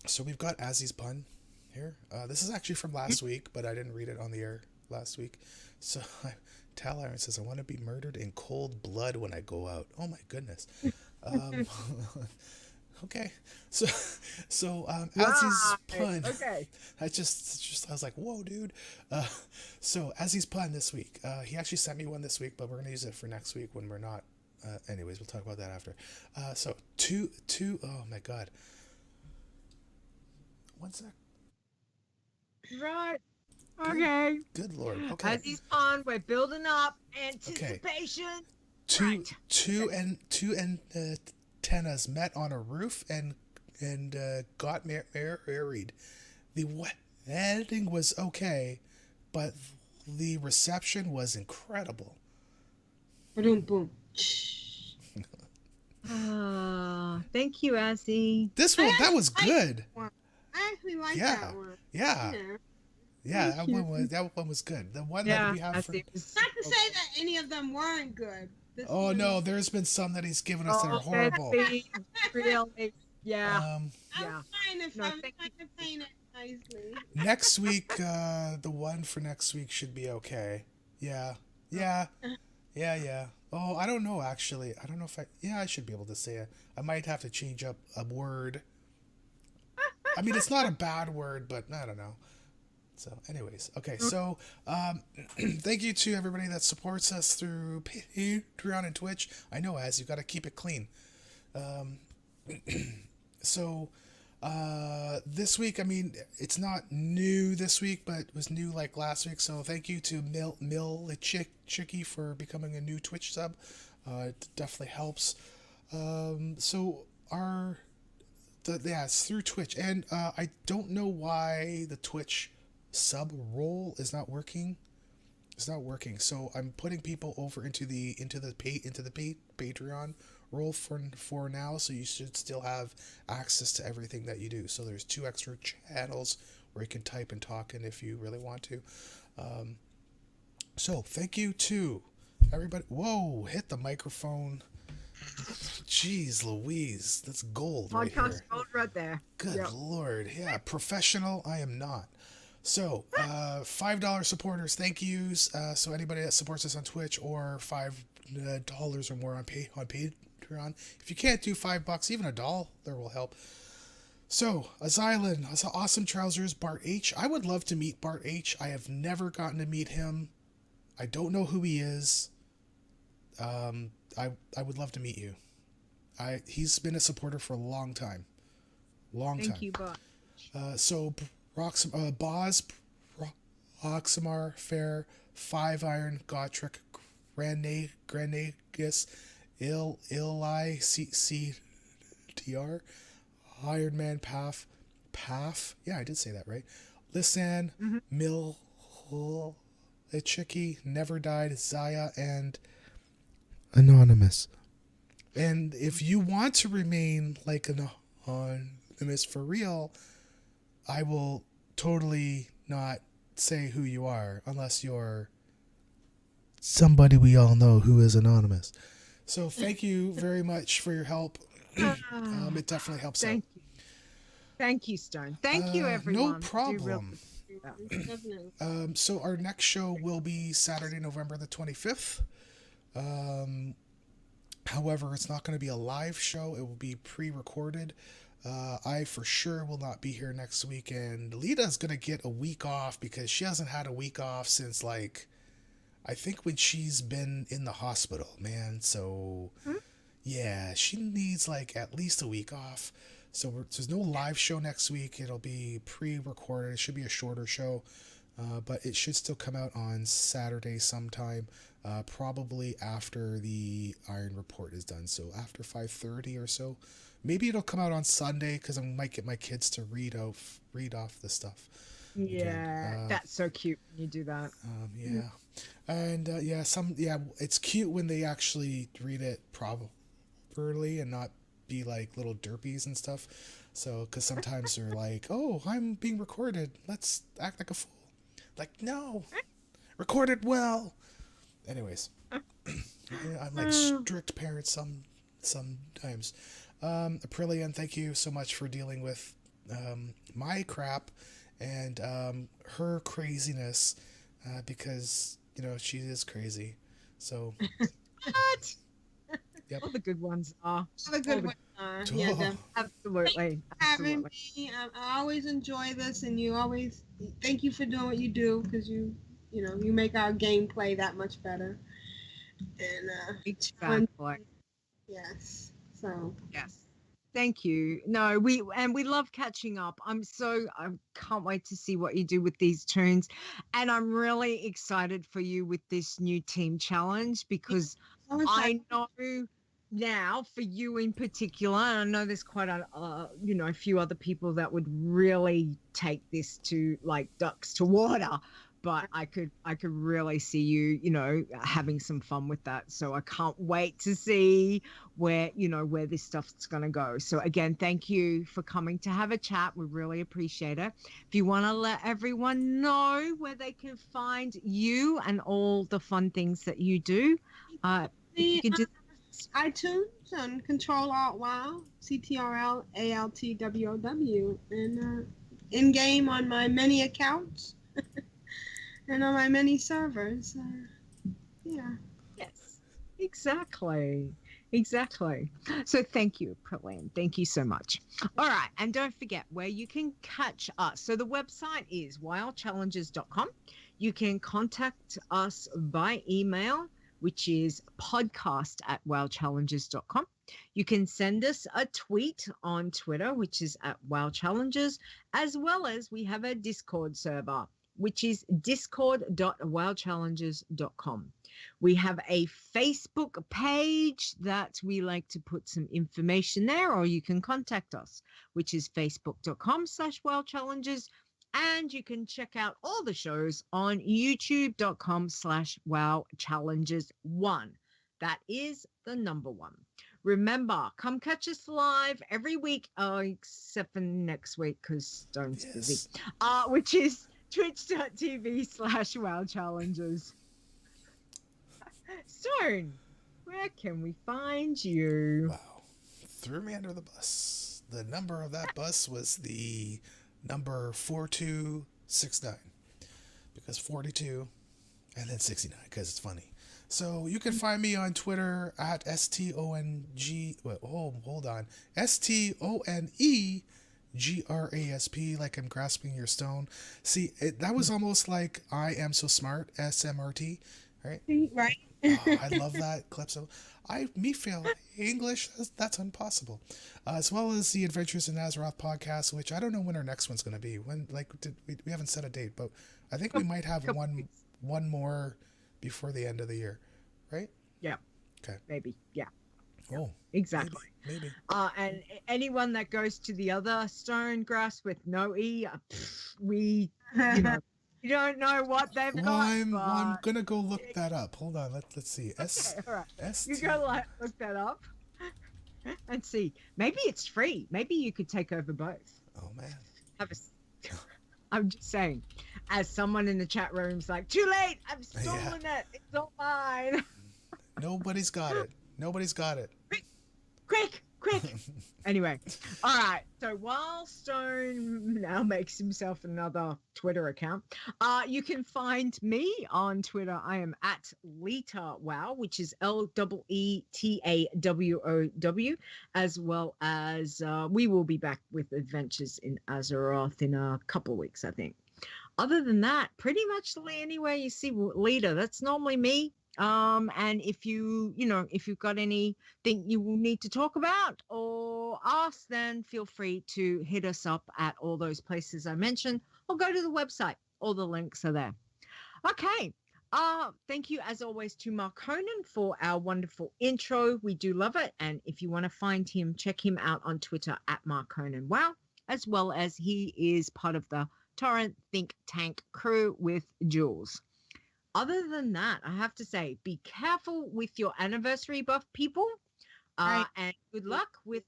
So we've got Azzy's pun here. This is actually from last week, but I didn't read it on the air last week. So Tal Iron says, "I want to be murdered in cold blood when I go out." Oh my goodness. Okay, so Azzy's pun. Okay. I was like, whoa, dude. So Azzy's pun this week. He actually sent me one this week, but we're gonna use it for next week when we're not. Anyways, we'll talk about that after. So two. Oh my god. One sec. Right. Okay. Good lord. Okay. As he's on, we're building up anticipation. Two antennas met on a roof and got married. The wedding was okay, but the reception was incredible. Boom, boom. Thank you, Azzy. That was good. I actually like that one. Yeah. Yeah, that one was good. The one that we have for... Not to say that any of them weren't good. No, there's been some that he's given us that are horrible. Really? Yeah. I'm trying to paint it nicely. Next week, the one for next week should be okay. Yeah. Oh, I don't know, actually. I don't know if I should be able to say it. I might have to change up a word. I mean, it's not a bad word, but I don't know. So anyways, okay, so thank you to everybody that supports us through Patreon and Twitch. I know, as you got to keep it clean. So this week, I mean, it's not new this week, but it was new like last week. So thank you to Mill Chicky for becoming a new Twitch sub. It definitely helps. So it's through Twitch, and I don't know why the Twitch sub role is not working. It's not working. So I'm putting people over into the Patreon role for now. So you should still have access to everything that you do. So there's 2 extra channels where you can type and talk in if you really want to. So thank you to everybody. Whoa! Hit the microphone. Jeez Louise, that's gold right here. Podcast gold right there. Good Lord. Yeah, professional. I am not. So, $5 supporters, thank yous. So anybody that supports us on Twitch or $5 or more on Patreon. If you can't do $5, even $1 will help. So, Azylon, Awesome Trousers, Bart H. I would love to meet Bart H. I have never gotten to meet him. I don't know who he is. I would love to meet you. He's been a supporter for a long time. Thank you, Bart. So Boz, Proximar, Fair, 5 Iron, Gotrek, Granagus, Ili, CTR, Iron Man, Paf, yeah, I did say that right. Lisan, Mill, Chicky, Never Died, Zaya, and Anonymous. And if you want to remain like an anonymous for real, I will totally not say who you are unless you're somebody we all know who is anonymous. So thank you very much for your help. It definitely helps out. Thank you, Stone. Thank you, everyone. No problem. So our next show will be Saturday, November the 25th. However, it's not going to be a live show. It will be pre-recorded. I for sure will not be here next week, and Leeta's going to get a week off because she hasn't had a week off since, like, I think when she's been in the hospital, man. So, yeah, she needs, like, at least a week off. So there's no live show next week. It'll be pre-recorded. It should be a shorter show. but it should still come out on Saturday sometime, probably after the Iron Report is done. So after 5:30 or so. Maybe it'll come out on Sunday because I might get my kids to read off the stuff. Yeah, that's so cute when you do that. Yeah, and it's cute when they actually read it properly and not be like little derpies and stuff. So, because sometimes they're like, "Oh, I'm being recorded. Let's act like a fool." Like, no, record it well. Anyways, I'm like strict parent sometimes. Aprillian, thank you so much for dealing with my crap and her craziness because she is crazy. So What? Yep. All the good ones are. All the good ones are. Yeah, definitely. Absolutely. Having me. I always enjoy this, and you always thank you for doing what you do because you make our gameplay that much better. And Exactly. yes. So Yes. Thank you. No, we love catching up. I can't wait to see what you do with these tunes. And I'm really excited for you with this new team challenge because I know now for you in particular, and I know there's quite a few other people that would really take this to like ducks to water. But I could really see you, having some fun with that. So I can't wait to see where this stuff's going to go. So again, thank you for coming to have a chat. We really appreciate it. If you want to let everyone know where they can find you and all the fun things that you do, you can do iTunes and Control Alt WoW, CTRLALTWOW, and in game on my many accounts. And on my many servers. Yeah. Yes, exactly. So thank you, Aprillian. Thank you so much. All right. And don't forget where you can catch us. So the website is wildchallenges.com. You can contact us by email, which is podcast@wildchallenges.com. You can send us a tweet on Twitter, which is @wildchallenges, as well as we have a Discord server, which is discord.wildchallenges.com. We have a Facebook page that we like to put some information there, or you can contact us, which is facebook.com/wildchallenges. And you can check out all the shows on youtube.com/wowchallenges1. That is the number one. Remember, come catch us live every week, except for next week because Stone's busy, which is twitch.tv/wowchallenges. Stone, where can we find you? Wow. Threw me under the bus. The number of that bus was the number 4269. Because 42 and then 69 because it's funny. So you can find me on Twitter at STONG. Hold on. STONEGRASP, like I'm grasping your stone. See, that was almost like I am so smart, SMRT, right? Right. I love that clip. So me fail English, that's impossible. As well as the Adventures in Azeroth podcast, which I don't know when our next one's going to be. When we haven't set a date, but I think we might have one more before the end of the year, right? Yeah. Okay. Maybe. Yeah. Oh. Exactly. Maybe. And anyone that goes to the other stone grass with no E, we you don't know what they've got. I'm gonna go look that up. Hold on, let's see. All right. You go look that up and see. Maybe it's free. Maybe you could take over both. Oh man. I'm just saying, as someone in the chat room's like, too late, I've stolen it. It's all mine. Nobody's got it. Quick. Anyway, all right. So while Stone now makes himself another Twitter account, you can find me on Twitter. I am at Leeta Wow, which is LEETAWOW, as well as we will be back with Adventures in Azeroth in a couple of weeks, I think. Other than that, pretty much anywhere you see Leeta, that's normally me. And if you've got anything you will need to talk about or ask, then feel free to hit us up at all those places I mentioned, or go to the website, All the links are there. Okay. Thank you as always to Mark Conan for our wonderful intro. We do love it. And if you want to find him, check him out on Twitter at Mark Conan. Wow. As well as he is part of the Torrent Think Tank crew with Jules. Other than that, I have to say, be careful with your anniversary buff, people. Right. And good luck with,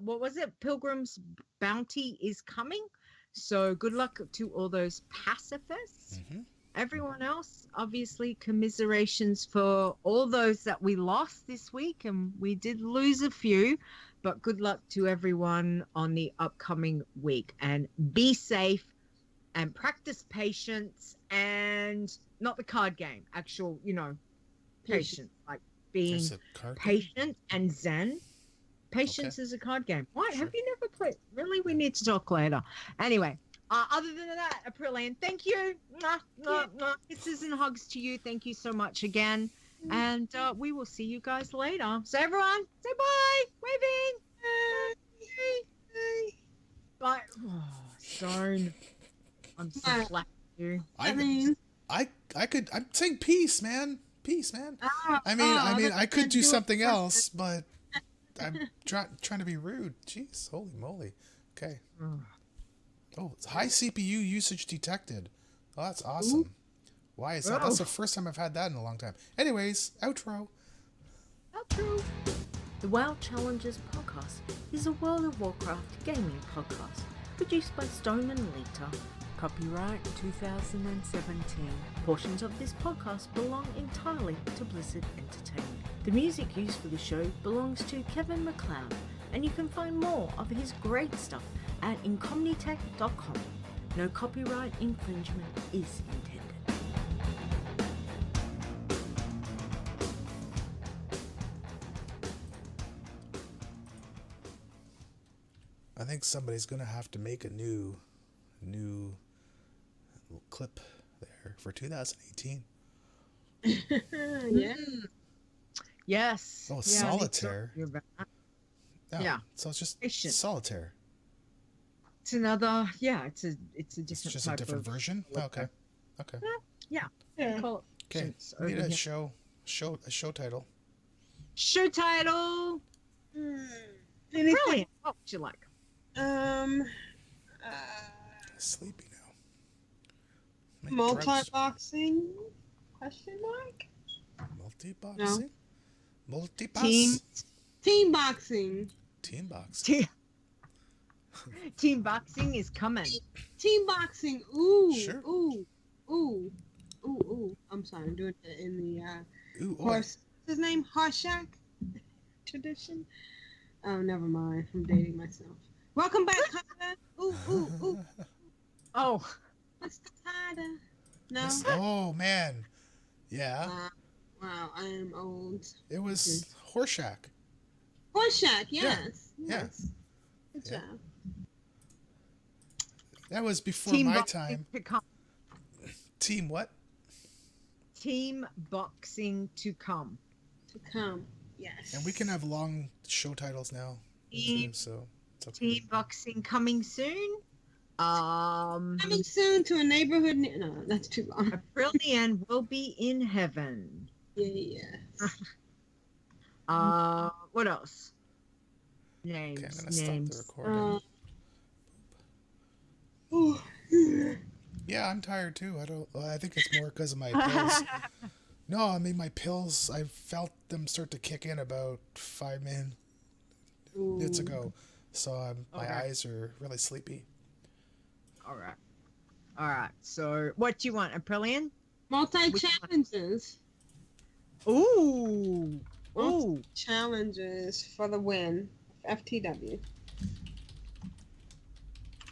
what was it? Pilgrim's bounty is coming. So good luck to all those pacifists. Mm-hmm. Everyone else, obviously, commiserations for all those that we lost this week. And we did lose a few. But good luck to everyone on the upcoming week. And be safe and practice patience and not the card game, actual, patience, like being There's a card game? patient and zen. Patience is a card game. What? Sure. Have you never played? Really? We need to talk later. Anyway, other than that, Aprillian, thank you. Kisses and hugs to you. Thank you so much again. And we will see you guys later. So everyone, say bye. Waving. Bye. Oh, Stone. I'm so glad you. I'm saying peace, man. Peace, man. I could do something else, but I'm trying to be rude. Jeez, holy moly. Okay. Oh, it's high CPU usage detected. Oh, that's awesome. Why is that? That's the first time I've had that in a long time. Anyways, outro. Outro. The WoW Challenges podcast is a World of Warcraft gaming podcast produced by Stone and Leeta. Copyright 2017. Portions of this podcast belong entirely to Blizzard Entertainment. The music used for the show belongs to Kevin MacLeod, and you can find more of his great stuff at incomnitech.com. No copyright infringement is intended. I think somebody's gonna have to make a new clip there for 2018. Yeah. Yes. Oh, Yeah, solitaire. you're right. Yeah. So it's just Patient. solitaire. It's another. Yeah. It's a It's different. just a type different of version. Okay. Okay. Yeah. Call it Okay. patience We need over a here. show title. Show title. Anything? Brilliant. What would you like? Sleepy now. Make drugs- Multi-boxing? Question mark? Multi-boxing? Multi-box? Team boxing. Team box. Team boxing is coming. Team boxing. Ooh. Sure. Ooh. I'm sorry. I'm doing it in the Ooh, oi. horse. What's his name? Horseshack tradition. Oh, never mind. I'm dating myself. Welcome back, Tyler. Ooh. Oh, What's the Tyler? No. Oh, man. Yeah. Wow, I am old. It was Horseshack. Horseshack, yes. Yeah. Yes. Good Yeah. job. That was before team my boxing time. to come. Team what? Team boxing to come. To come. Yes. And we can have long show titles now. Team- too, so it's okay. Team boxing coming soon. Coming soon to a neighborhood near. No, that's too long. Aprillian will be in heaven. Yeah. What else? Names. Okay, I'm gonna stop the names. recording. Ooh. Yeah, I'm tired too. I think it's more because of my pills. No, I mean my pills. I felt them start to kick in about 5 minutes ago, so my Okay. eyes are really sleepy. All right. So, what do you want, Aprillian? Multi-challenges. Ooh. Challenges for the win. FTW.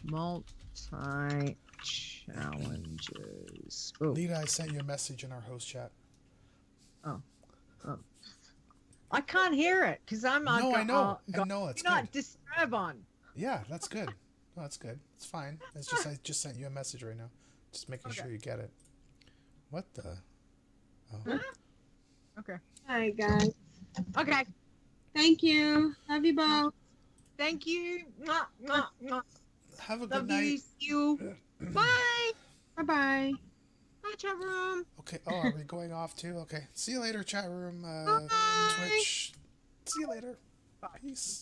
Multi-challenges. Ooh. Leeta, I sent you a message in our host chat. I can't hear it because I'm on. No, I know. I know it's not good. disturb on. Yeah, that's good. No, that's good. It's fine. It's just I just sent you a message right now. Just making sure you get it. What the? Oh. Okay. All right, guys. Okay. Thank you. Love you both. Thank you. Mwah, mwah, mwah. Have a good Love night. you. See you. Bye. Bye-bye. Hi, chat room. Okay. Oh, are we going off too? Okay. See you later, chat room. Bye. Twitch. See you later. Bye. Peace.